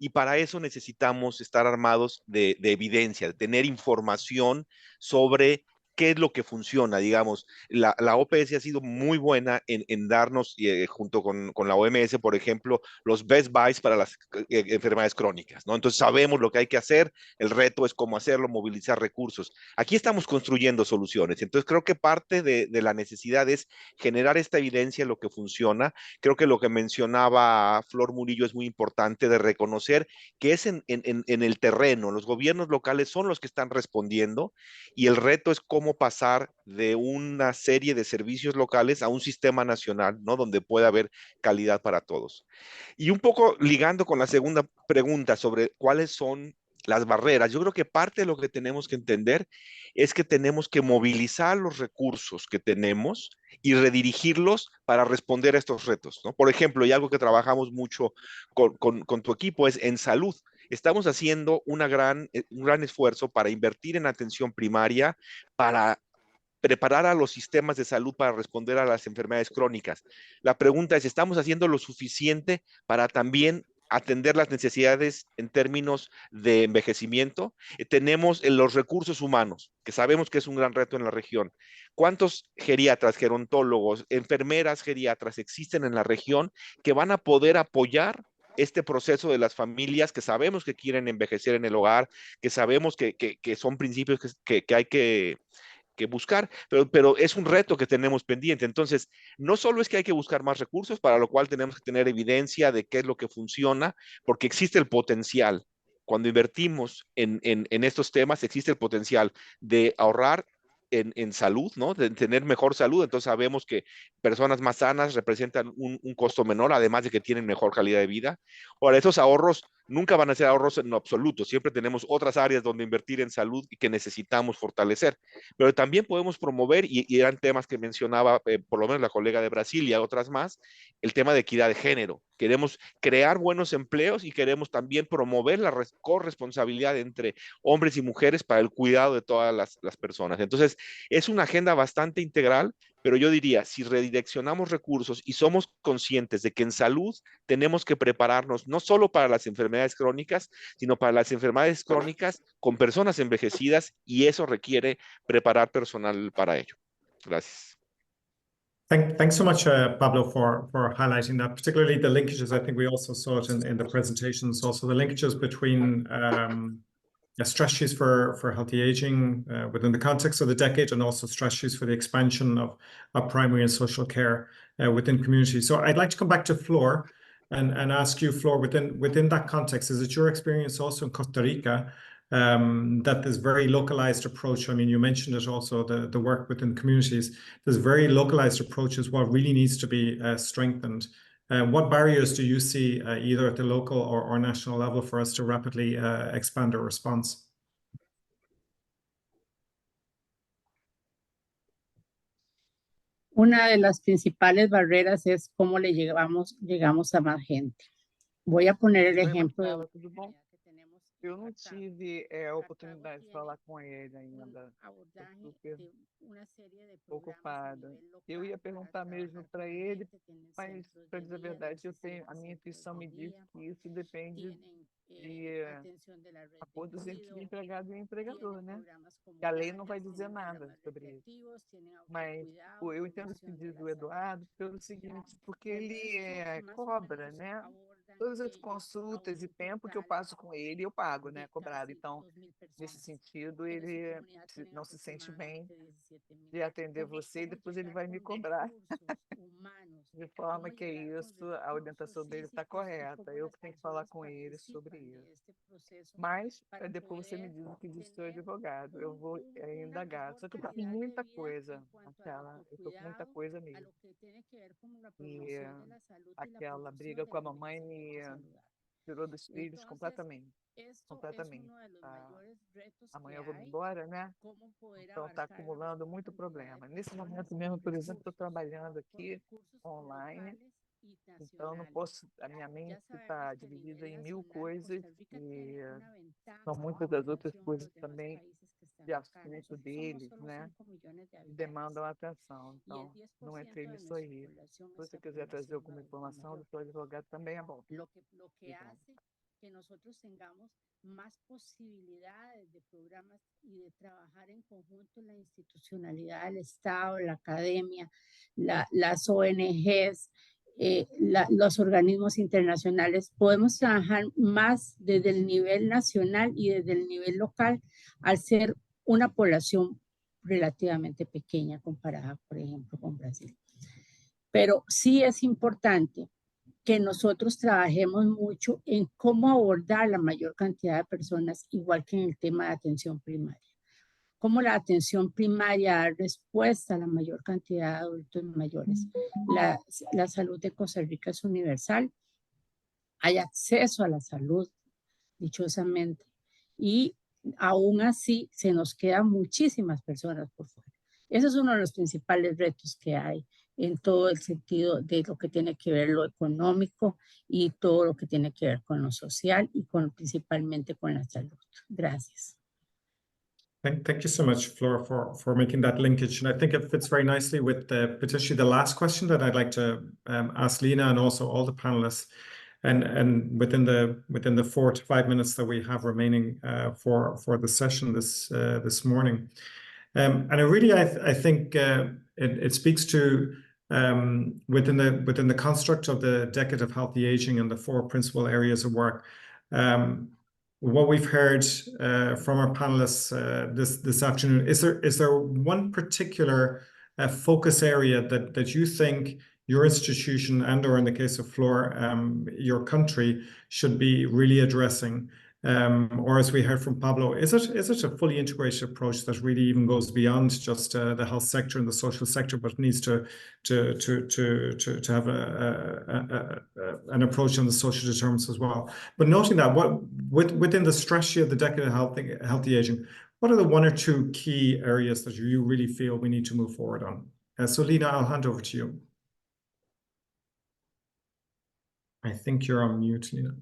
y para eso necesitamos estar armados de evidencia, de tener información sobre qué es lo que funciona, digamos. La OPS ha sido muy buena en darnos, junto con la OMS, por ejemplo, los best buys para las enfermedades crónicas, ¿no? Entonces sabemos lo que hay que hacer, el reto es cómo hacerlo, movilizar recursos. Aquí estamos construyendo soluciones, entonces creo que parte de la necesidad es generar esta evidencia de lo que funciona. Creo que lo que mencionaba Flor Murillo es muy importante de reconocer que es en el terreno, los gobiernos locales son los que están respondiendo y el reto es cómo pasar de una serie de servicios locales a un sistema nacional, ¿no? Donde pueda haber calidad para todos. Y un poco ligando con la segunda pregunta sobre cuáles son las barreras, yo creo que parte de lo que tenemos que entender es que tenemos que movilizar los recursos que tenemos y redirigirlos para responder a estos retos, ¿no? Por ejemplo, y algo que trabajamos mucho con tu equipo es en salud. Estamos haciendo un gran esfuerzo para invertir en atención primaria, para preparar a los sistemas de salud para responder a las enfermedades crónicas. La pregunta es, ¿estamos haciendo lo suficiente para también atender las necesidades en términos de envejecimiento? Tenemos los recursos humanos, que sabemos que es un gran reto en la región. ¿Cuántos geriatras, gerontólogos, enfermeras geriatras existen en la región que van a poder apoyar este proceso de las familias que sabemos que quieren envejecer en el hogar, que sabemos que son principios que hay que buscar, pero es un reto que tenemos pendiente. Entonces, no solo es que hay que buscar más recursos, para lo cual tenemos que tener evidencia de qué es lo que funciona, porque existe el potencial. Cuando invertimos en estos temas, existe el potencial de ahorrar salud, ¿no? De tener mejor salud. Entonces sabemos que personas más sanas representan un costo menor, además de que tienen mejor calidad de vida. Ahora, esos ahorros nunca van a ser ahorros en lo absoluto. Siempre tenemos otras áreas donde invertir en salud y que necesitamos fortalecer. Pero también podemos promover, y eran temas que mencionaba por lo menos la colega de Brasil y otras más, el tema de equidad de género. Queremos crear buenos empleos y queremos también promover la corresponsabilidad entre hombres y mujeres para el cuidado de todas las personas. Entonces, es una agenda bastante integral, pero yo diría, si redireccionamos recursos y somos conscientes de que en salud tenemos que prepararnos no solo para las enfermedades crónicas, sino para las enfermedades crónicas con personas envejecidas, y eso requiere preparar personal para ello. Gracias. Thanks so much, Pablo, for highlighting that, particularly the linkages. I think we also saw it in the presentations, also the linkages between strategies for healthy aging within the context of the decade, and also strategies for the expansion of primary and social care within communities. So I'd like to come back to Flor and ask you, Flor, within that context, is it your experience also in Costa Rica that this very localized approach, I mean, you mentioned it also, the work within communities, this very localized approach is what really needs to be strengthened. What barriers do you see either at the local or national level for us to rapidly expand our response? Una de las principales barreras es cómo llegamos a más gente. Voy a poner el ejemplo de tudo bom? Eu não tive a oportunidade de falar com ele ainda. Estou super ocupada. Eu ia perguntar mesmo para ele, mas, para dizer a verdade, a minha intuição me diz que isso depende de acordos entre o empregado e o empregador, né? E a lei não vai dizer nada sobre isso. Mas eu entendo o que diz o Eduardo pelo seguinte, porque ele cobra, né? Todas as consultas e tempo que eu passo com ele, eu pago, né? Cobrado. Então, nesse sentido, ele não se sente bem de atender você e depois ele vai me cobrar. De forma que isso, a orientação dele está correta. Eu que tenho que falar com ele sobre isso. Mas, depois você me diz o que disse o seu advogado. Eu vou indagar. Só que eu estou com muita coisa, eu estou com muita coisa mesmo. E aquela briga com a mamãe me tirou dos filhos completamente. Completamente. Amanhã eu vou embora, né? Então está acumulando muito problema. Nesse momento mesmo, por exemplo, estou trabalhando aqui online, então não posso, a minha mente está dividida em 1000 coisas e são muitas das outras coisas também de assunto deles, né? Demandam atenção. Então, não entrei nisso aí. Se você quiser trazer alguma informação do seu advogado, também é bom. que nosotros tengamos más posibilidades de programas y de trabajar en conjunto la institucionalidad del Estado, la academia, las ONGs, los organismos internacionales. Podemos trabajar más desde el nivel nacional y desde el nivel local al ser una población relativamente pequeña comparada, por ejemplo, con Brasil. Pero sí es importante que nosotros trabajemos mucho en cómo abordar la mayor cantidad de personas, igual que en el tema de atención primaria. Cómo la atención primaria da respuesta a la mayor cantidad de adultos mayores. La salud de Costa Rica es universal. Hay acceso a la salud, dichosamente. Y aún así se nos quedan muchísimas personas por fuera. Ese es uno de los principales retos que hay en todo el sentido de lo que tiene que ver lo económico y todo lo que tiene que ver con lo social y principalmente con la salud. Gracias. Thank you so much, Flora, for making that linkage. And I think it fits very nicely with potentially the last question that I'd like to ask Lena and also all the panelists. And within the 4 to 5 minutes that we have remaining for the session this morning. And I think it speaks to within the construct of the Decade of Healthy Aging and the 4 principal areas of work. What we've heard from our panelists this afternoon, is there one particular focus area that you think your institution and, or in the case of Flor, your country should be really addressing? Or as we heard from Pablo, is it a fully integrated approach that really even goes beyond just the health sector and the social sector, but needs to have an approach on the social determinants as well? But noting that, within the strategy of the Decade of Healthy Aging, what are the 1 or 2 key areas that you really feel we need to move forward on? So Lena, I'll hand over to you. I think you're on mute, Lena.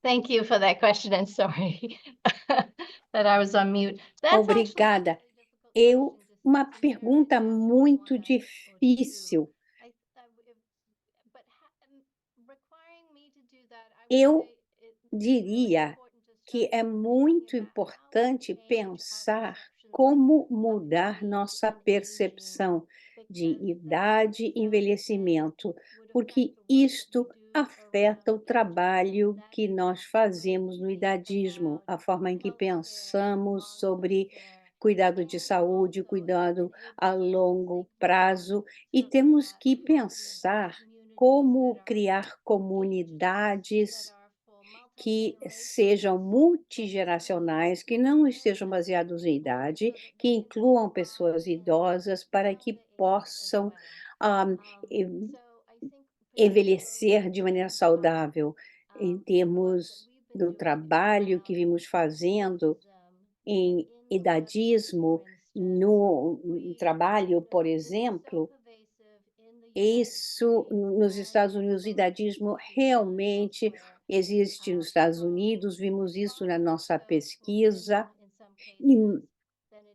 Thank you for that question, and sorry that I was on mute. Obrigada. Uma pergunta muito difícil. Eu diria que é muito importante pensar como mudar nossa percepção de idade e envelhecimento, porque isto afeta o trabalho que nós fazemos no idadismo, a forma em que pensamos sobre cuidado de saúde, cuidado a longo prazo, e temos que pensar como criar comunidades que sejam multigeracionais, que não estejam baseados em idade, que incluam pessoas idosas para que possam envelhecer de maneira saudável. Em termos do trabalho que vimos fazendo em idadismo, no trabalho, por exemplo, isso nos Estados Unidos, o idadismo realmente existe nos Estados Unidos, vimos isso na nossa pesquisa, e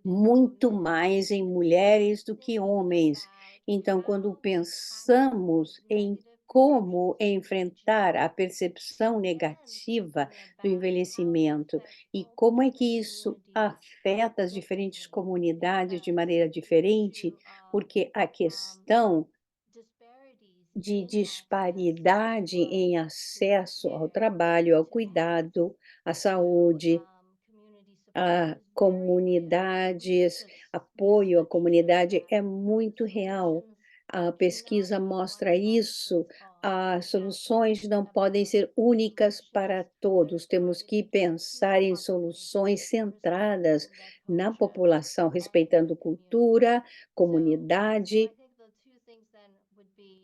muito mais em mulheres do que homens. Então, quando pensamos em como enfrentar a percepção negativa do envelhecimento e como é que isso afeta as diferentes comunidades de maneira diferente, porque a questão de disparidade em acesso ao trabalho, ao cuidado, à saúde, a comunidades, apoio à comunidade é muito real. A pesquisa mostra isso. As soluções não podem ser únicas para todos. Temos que pensar em soluções centradas na população, respeitando cultura, comunidade.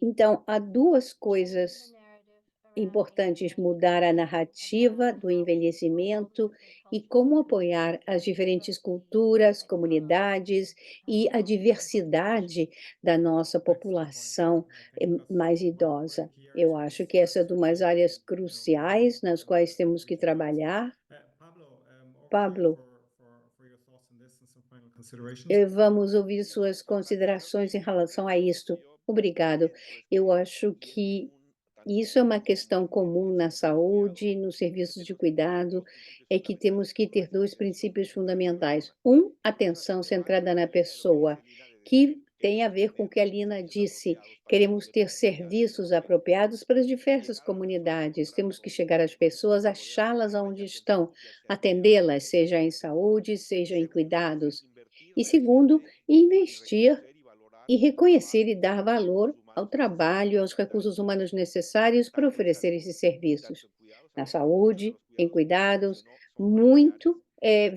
Então, há 2 coisas importantes: mudar a narrativa do envelhecimento e como apoiar as diferentes culturas, comunidades e a diversidade da nossa população mais idosa. Eu acho que essa é uma das áreas cruciais nas quais temos que trabalhar. Pablo, vamos ouvir suas considerações em relação a isto. Obrigado. Eu acho que Isso é uma questão comum na saúde, nos serviços de cuidado, é que temos que ter 2 princípios fundamentais. Atenção centrada na pessoa, que tem a ver com o que a Lina disse, queremos ter serviços apropriados para as diversas comunidades, temos que chegar às pessoas, achá-las onde estão, atendê-las, seja em saúde, seja em cuidados. E segundo, investir e reconhecer e dar valor ao trabalho e aos recursos humanos necessários para oferecer esses serviços. Na saúde, em cuidados, muito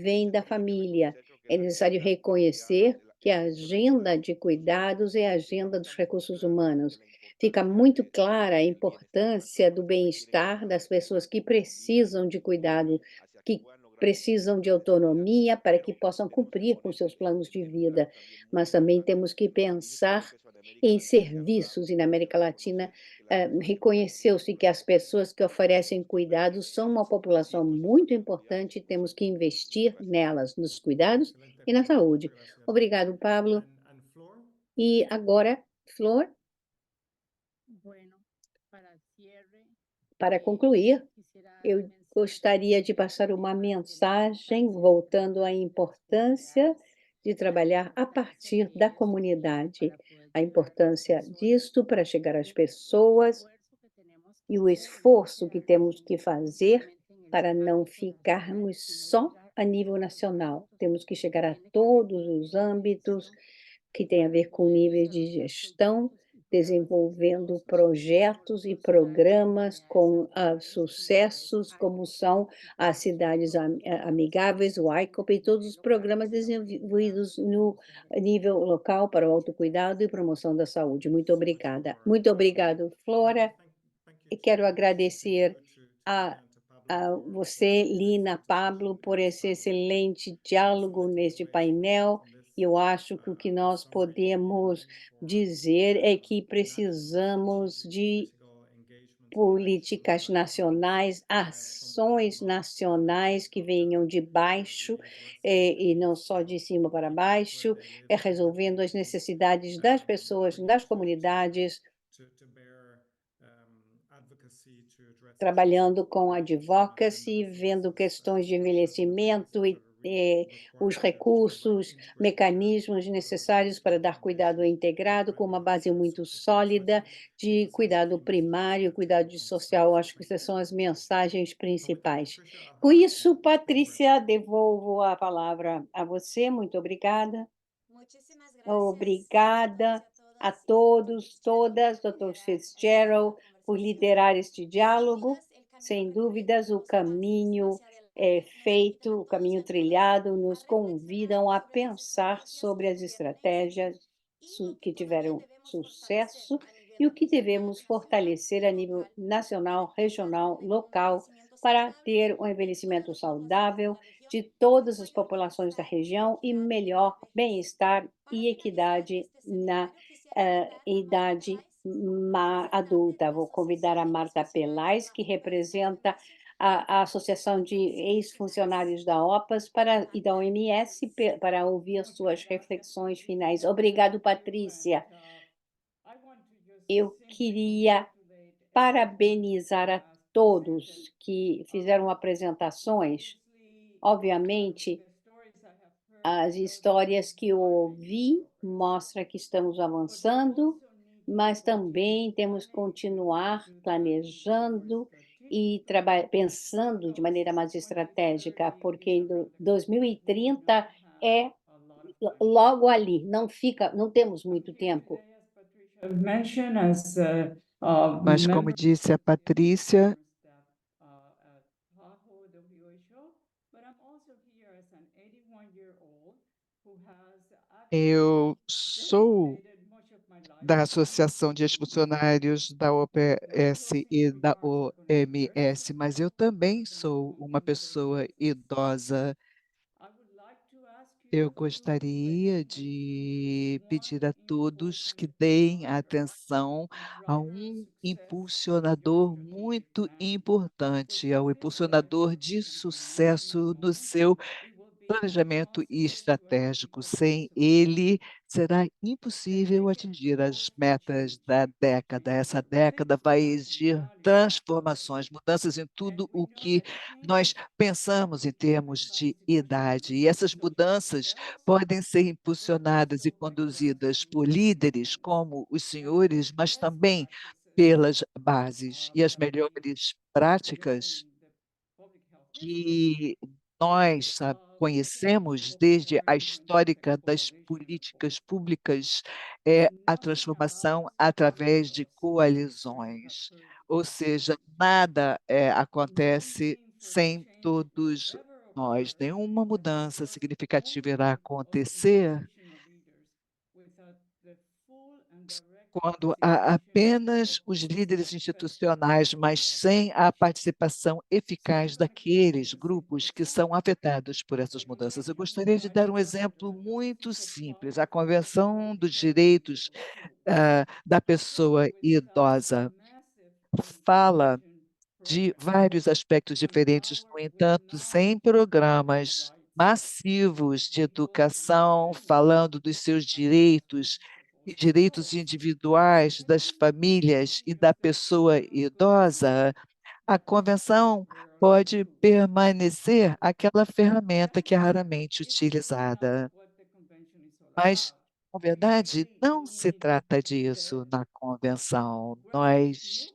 vem da família. É necessário reconhecer que a agenda de cuidados é a agenda dos recursos humanos. Fica muito clara a importância do bem-estar das pessoas que precisam de cuidado, que precisam de autonomia para que possam cumprir com seus planos de vida, mas também temos que pensar em serviços, e na América Latina reconheceu-se que as pessoas que oferecem cuidados são uma população muito importante e temos que investir nelas, nos cuidados e na saúde. Obrigado, Pablo. Flor? E agora, Flor, Bueno, para cierre, para concluir, quisiera dar eu un mensaje gostaria de passar uma mensagem voltando à importância de trabalhar a partir da comunidade, a importância disto para chegar às pessoas e o esforço que temos que fazer para não ficarmos só a nível nacional. Temos que chegar a todos os âmbitos que têm a ver com níveis de gestão, desenvolvendo projetos e programas com sucessos, como são as cidades amigáveis, o ICOP, e todos os programas desenvolvidos no nível local para o autocuidado e promoção da saúde. Muito obrigada. Muito obrigado, Flora. E quero agradecer a você, Lina, Pablo, por esse excelente diálogo neste painel. Eu acho que o que nós podemos dizer é que precisamos de políticas nacionais, ações nacionais que venham de baixo, e não só de cima para baixo, resolvendo as necessidades das pessoas, das comunidades, trabalhando com advocacy, vendo questões de envelhecimento e os recursos, mecanismos necessários para dar cuidado integrado, com uma base muito sólida de cuidado primário, cuidado social. Acho que essas são as mensagens principais. Com isso, Patrícia, devolvo a palavra a você. Muito obrigada. Obrigada a todos, todas, Dr. Fitzgerald, por liderar este diálogo. Sem dúvidas, o caminho feito, o caminho trilhado, nos convidam a pensar sobre as estratégias que tiveram sucesso e o que devemos fortalecer a nível nacional, regional, local, para ter um envelhecimento saudável de todas as populações da região e melhor bem-estar e equidade na idade adulta. Vou convidar a Marta Pelais, que representa a Associação de Ex-Funcionários da OPAS e da OMS, para ouvir as suas reflexões finais. Obrigado, Patrícia. Eu queria parabenizar a todos que fizeram apresentações. Obviamente, as histórias que eu ouvi mostram que estamos avançando, mas também temos que continuar planejando e pensando de maneira mais estratégica, porque em 2030 é logo ali, não temos muito tempo. Mas, como disse a Patrícia, eu sou da Associação de Ex-Funcionários da OPS e da OMS, mas eu também sou uma pessoa idosa. Eu gostaria de pedir a todos que deem atenção a um impulsionador muito importante, ao impulsionador de sucesso no seu planejamento estratégico. Sem ele, será impossível atingir as metas da década. Essa década vai exigir transformações, mudanças em tudo o que nós pensamos em termos de idade. E essas mudanças podem ser impulsionadas e conduzidas por líderes como os senhores, mas também pelas bases e as melhores práticas que nós conhecemos desde a histórica das políticas públicas é a transformação através de coalizões, ou seja, nada acontece sem todos nós, nenhuma mudança significativa irá acontecer quando há apenas os líderes institucionais, mas sem a participação eficaz daqueles grupos que são afetados por essas mudanças. Eu gostaria de dar um exemplo muito simples. A Convenção dos Direitos da Pessoa Idosa fala de vários aspectos diferentes, no entanto, sem programas massivos de educação, falando dos seus direitos e direitos individuais das famílias e da pessoa idosa, a convenção pode permanecer aquela ferramenta que é raramente utilizada. Mas, na verdade, não se trata disso na convenção. Nós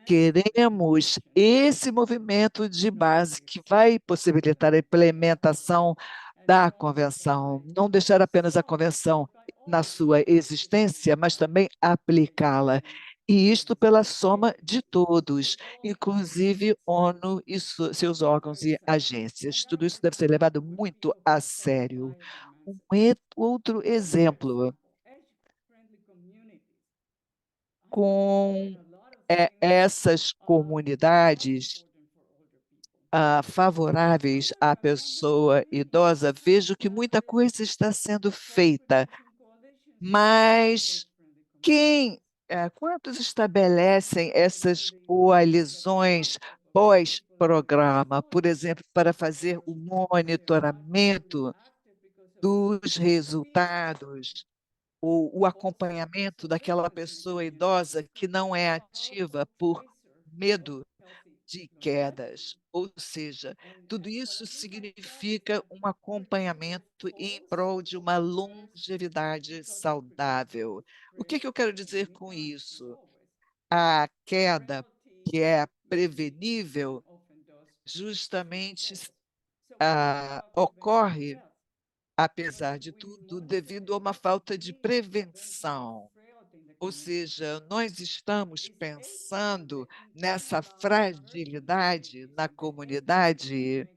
queremos esse movimento de base que vai possibilitar a implementação da convenção, não deixar apenas a convenção na sua existência, mas também aplicá-la. E isto pela soma de todos, inclusive ONU e seus órgãos e agências. Tudo isso deve ser levado muito a sério. Outro exemplo, com essas comunidades favoráveis à pessoa idosa, vejo que muita coisa está sendo feita, mas quantos estabelecem essas coalizões pós-programa, por exemplo, para fazer o monitoramento dos resultados ou o acompanhamento daquela pessoa idosa que não é ativa por medo de quedas? Ou seja, tudo isso significa um acompanhamento em prol de uma longevidade saudável. O que eu quero dizer com isso? A queda, que é prevenível, justamente ocorre, apesar de tudo, devido a uma falta de prevenção. Ou seja, nós estamos pensando nessa fragilidade na comunidade.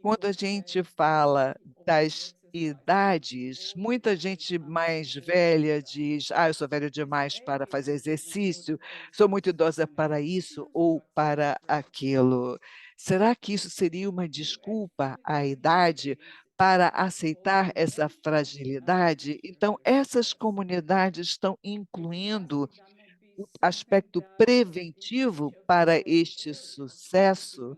Quando a gente fala das idades, muita gente mais velha diz: eu sou velho demais para fazer exercício, sou muito idosa para isso ou para aquilo. Será que isso seria uma desculpa à idade para aceitar essa fragilidade? Então, essas comunidades estão incluindo o aspecto preventivo para este sucesso.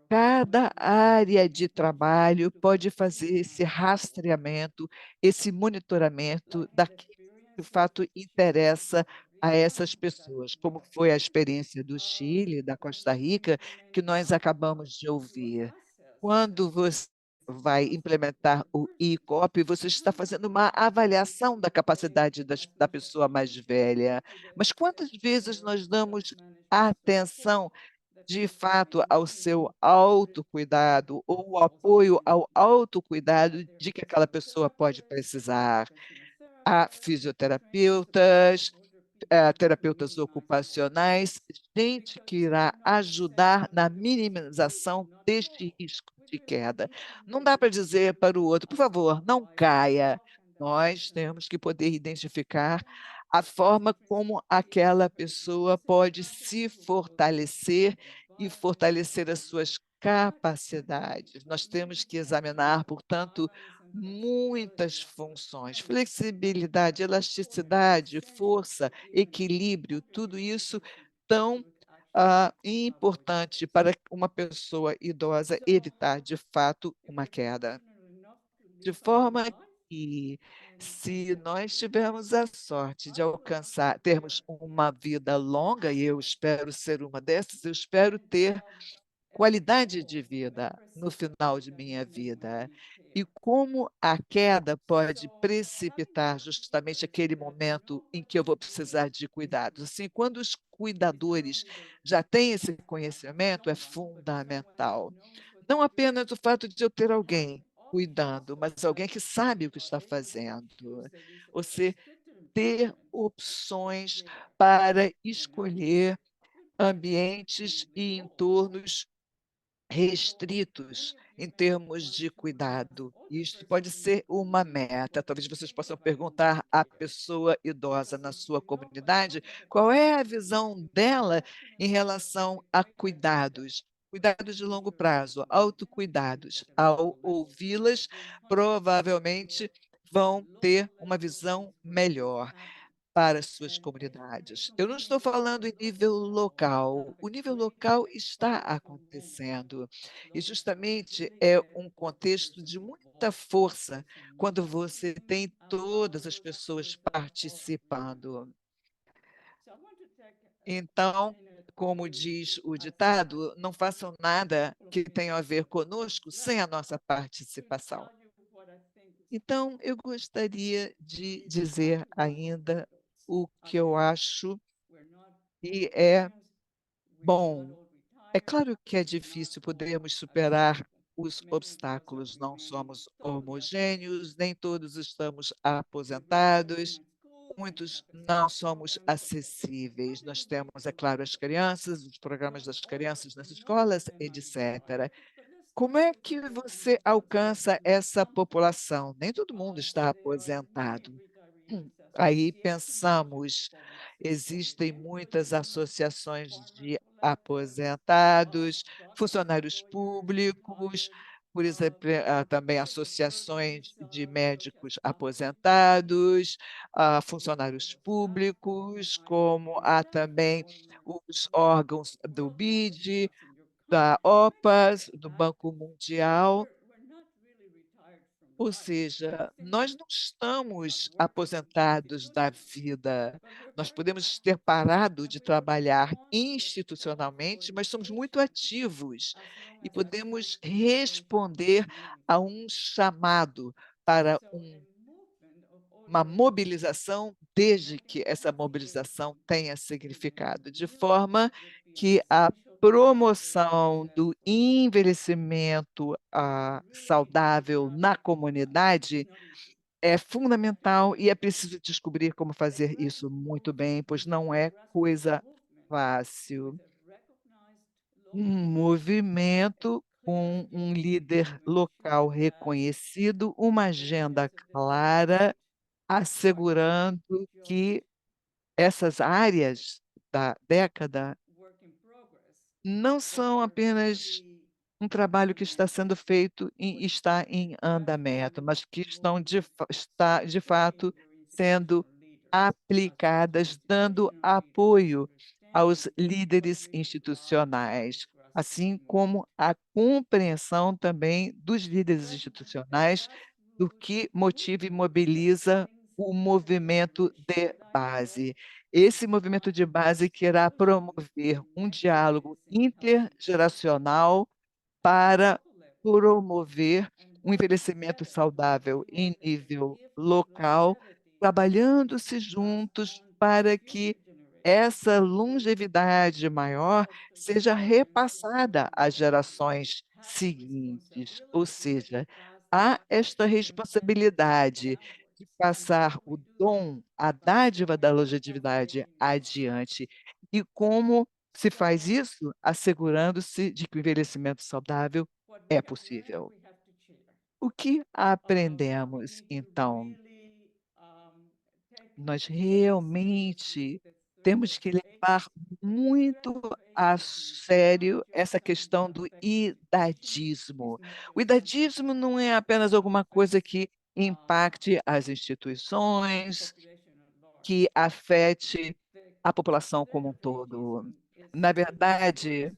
Cada área de trabalho pode fazer esse rastreamento, esse monitoramento daquilo que de fato interessa a essas pessoas, como foi a experiência do Chile, da Costa Rica, que nós acabamos de ouvir. Quando você vai implementar o e-copy, você está fazendo uma avaliação da capacidade da pessoa mais velha. Mas quantas vezes nós damos atenção de fato ao seu autocuidado ou o apoio ao autocuidado de que aquela pessoa pode precisar? Há fisioterapeutas, terapeutas ocupacionais, gente que irá ajudar na minimização deste risco de queda. Não dá para dizer para o outro, por favor, não caia. Nós temos que poder identificar a forma como aquela pessoa pode se fortalecer e fortalecer as suas capacidades. Nós temos que examinar, portanto, muitas funções: flexibilidade, elasticidade, força, equilíbrio, tudo isso estão importante para uma pessoa idosa evitar, de fato, uma queda. De forma que, se nós tivermos a sorte de alcançar, termos uma vida longa, e eu espero ser uma dessas, eu espero ter qualidade de vida no final de minha vida. E como a queda pode precipitar justamente aquele momento em que eu vou precisar de cuidados. Assim, quando os cuidadores já têm esse conhecimento, é fundamental. Não apenas o fato de eu ter alguém cuidando, mas alguém que sabe o que está fazendo. Você ter opções para escolher ambientes e entornos restritos em termos de cuidado. Isso pode ser uma meta. Talvez vocês possam perguntar à pessoa idosa na sua comunidade qual é a visão dela em relação a cuidados. Cuidados de longo prazo, autocuidados. Ao ouvi-las, provavelmente vão ter uma visão melhor para as suas comunidades. Eu não estou falando em nível local. O nível local está acontecendo, e justamente é um contexto de muita força quando você tem todas as pessoas participando. Então, como diz o ditado, não façam nada que tenha a ver conosco sem a nossa participação. Então, eu gostaria de dizer ainda o que eu acho que é bom. É claro que é difícil podermos superar os obstáculos, não somos homogêneos, nem todos estamos aposentados, muitos não somos acessíveis. Nós temos, é claro, as crianças, os programas das crianças nas escolas, etc. Como é que você alcança essa população? Nem todo mundo está aposentado. Aí pensamos, existem muitas associações de aposentados, funcionários públicos, por exemplo, também associações de médicos aposentados, funcionários públicos, como há também os órgãos do BID, da OPAS, do Banco Mundial. Ou seja, nós não estamos aposentados da vida. Nós podemos ter parado de trabalhar institucionalmente, mas somos muito ativos e podemos responder a um chamado para uma mobilização, desde que essa mobilização tenha significado, de forma que a promoção do envelhecimento saudável na comunidade é fundamental, e é preciso descobrir como fazer isso muito bem, pois não é coisa fácil. Um movimento com um líder local reconhecido, uma agenda clara, assegurando que essas áreas da década não são apenas um trabalho que está sendo feito e está em andamento, mas que estão está de fato sendo aplicadas, dando apoio aos líderes institucionais, assim como a compreensão também dos líderes institucionais do que motiva e mobiliza o movimento de base. Esse movimento de base que irá promover um diálogo intergeracional para promover um envelhecimento saudável em nível local, trabalhando-se juntos para que essa longevidade maior seja repassada às gerações seguintes. Ou seja, há esta responsabilidade de passar o dom, a dádiva da longevidade adiante. E como se faz isso assegurando-se de que o envelhecimento saudável é possível. O que aprendemos, então? Nós realmente temos que levar muito a sério essa questão do idadismo. O idadismo não é apenas alguma coisa que impacte as instituições, que afete a população como um todo. Na verdade,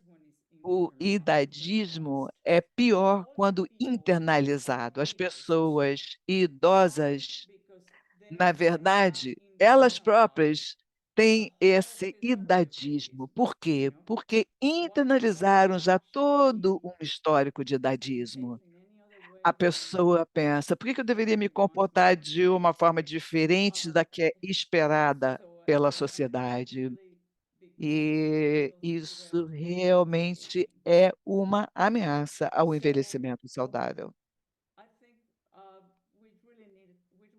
o idadismo é pior quando internalizado. As pessoas idosas, na verdade, elas próprias têm esse idadismo. Por quê? Porque internalizaram já todo um histórico de idadismo. A pessoa pensa, por que eu deveria me comportar de uma forma diferente da que é esperada pela sociedade? E isso realmente é uma ameaça ao envelhecimento saudável.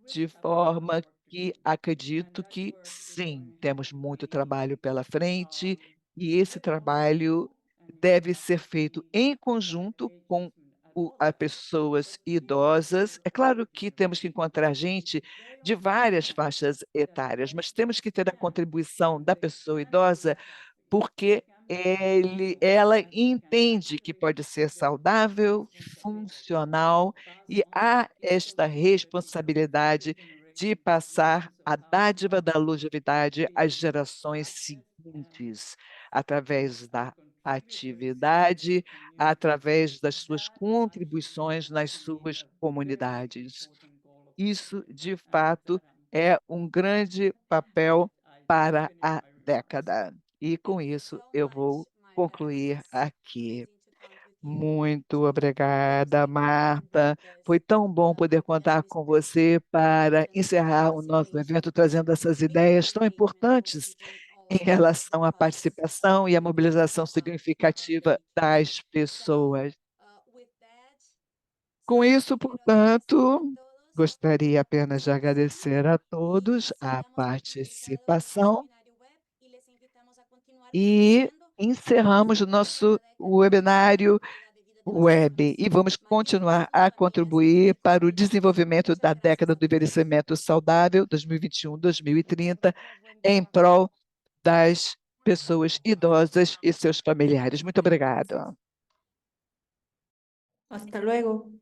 De forma que acredito que sim, temos muito trabalho pela frente e esse trabalho deve ser feito em conjunto com as pessoas idosas. É claro que temos que encontrar gente de várias faixas etárias, mas temos que ter a contribuição da pessoa idosa porque ela entende que pode ser saudável, funcional e há esta responsabilidade de passar a dádiva da longevidade às gerações seguintes, através da atividade, através das suas contribuições nas suas comunidades. Isso, de fato, é um grande papel para a década. E com isso eu vou concluir aqui. Muito obrigada, Marta. Foi tão bom poder contar com você para encerrar o nosso evento, trazendo essas ideias tão importantes em relação à participação e à mobilização significativa das pessoas. Com isso, portanto, gostaria apenas de agradecer a todos a participação e encerramos o nosso webinário web e vamos continuar a contribuir para o desenvolvimento da década do envelhecimento saudável 2021-2030 em prol das pessoas idosas e seus familiares. Muito obrigada. Hasta luego.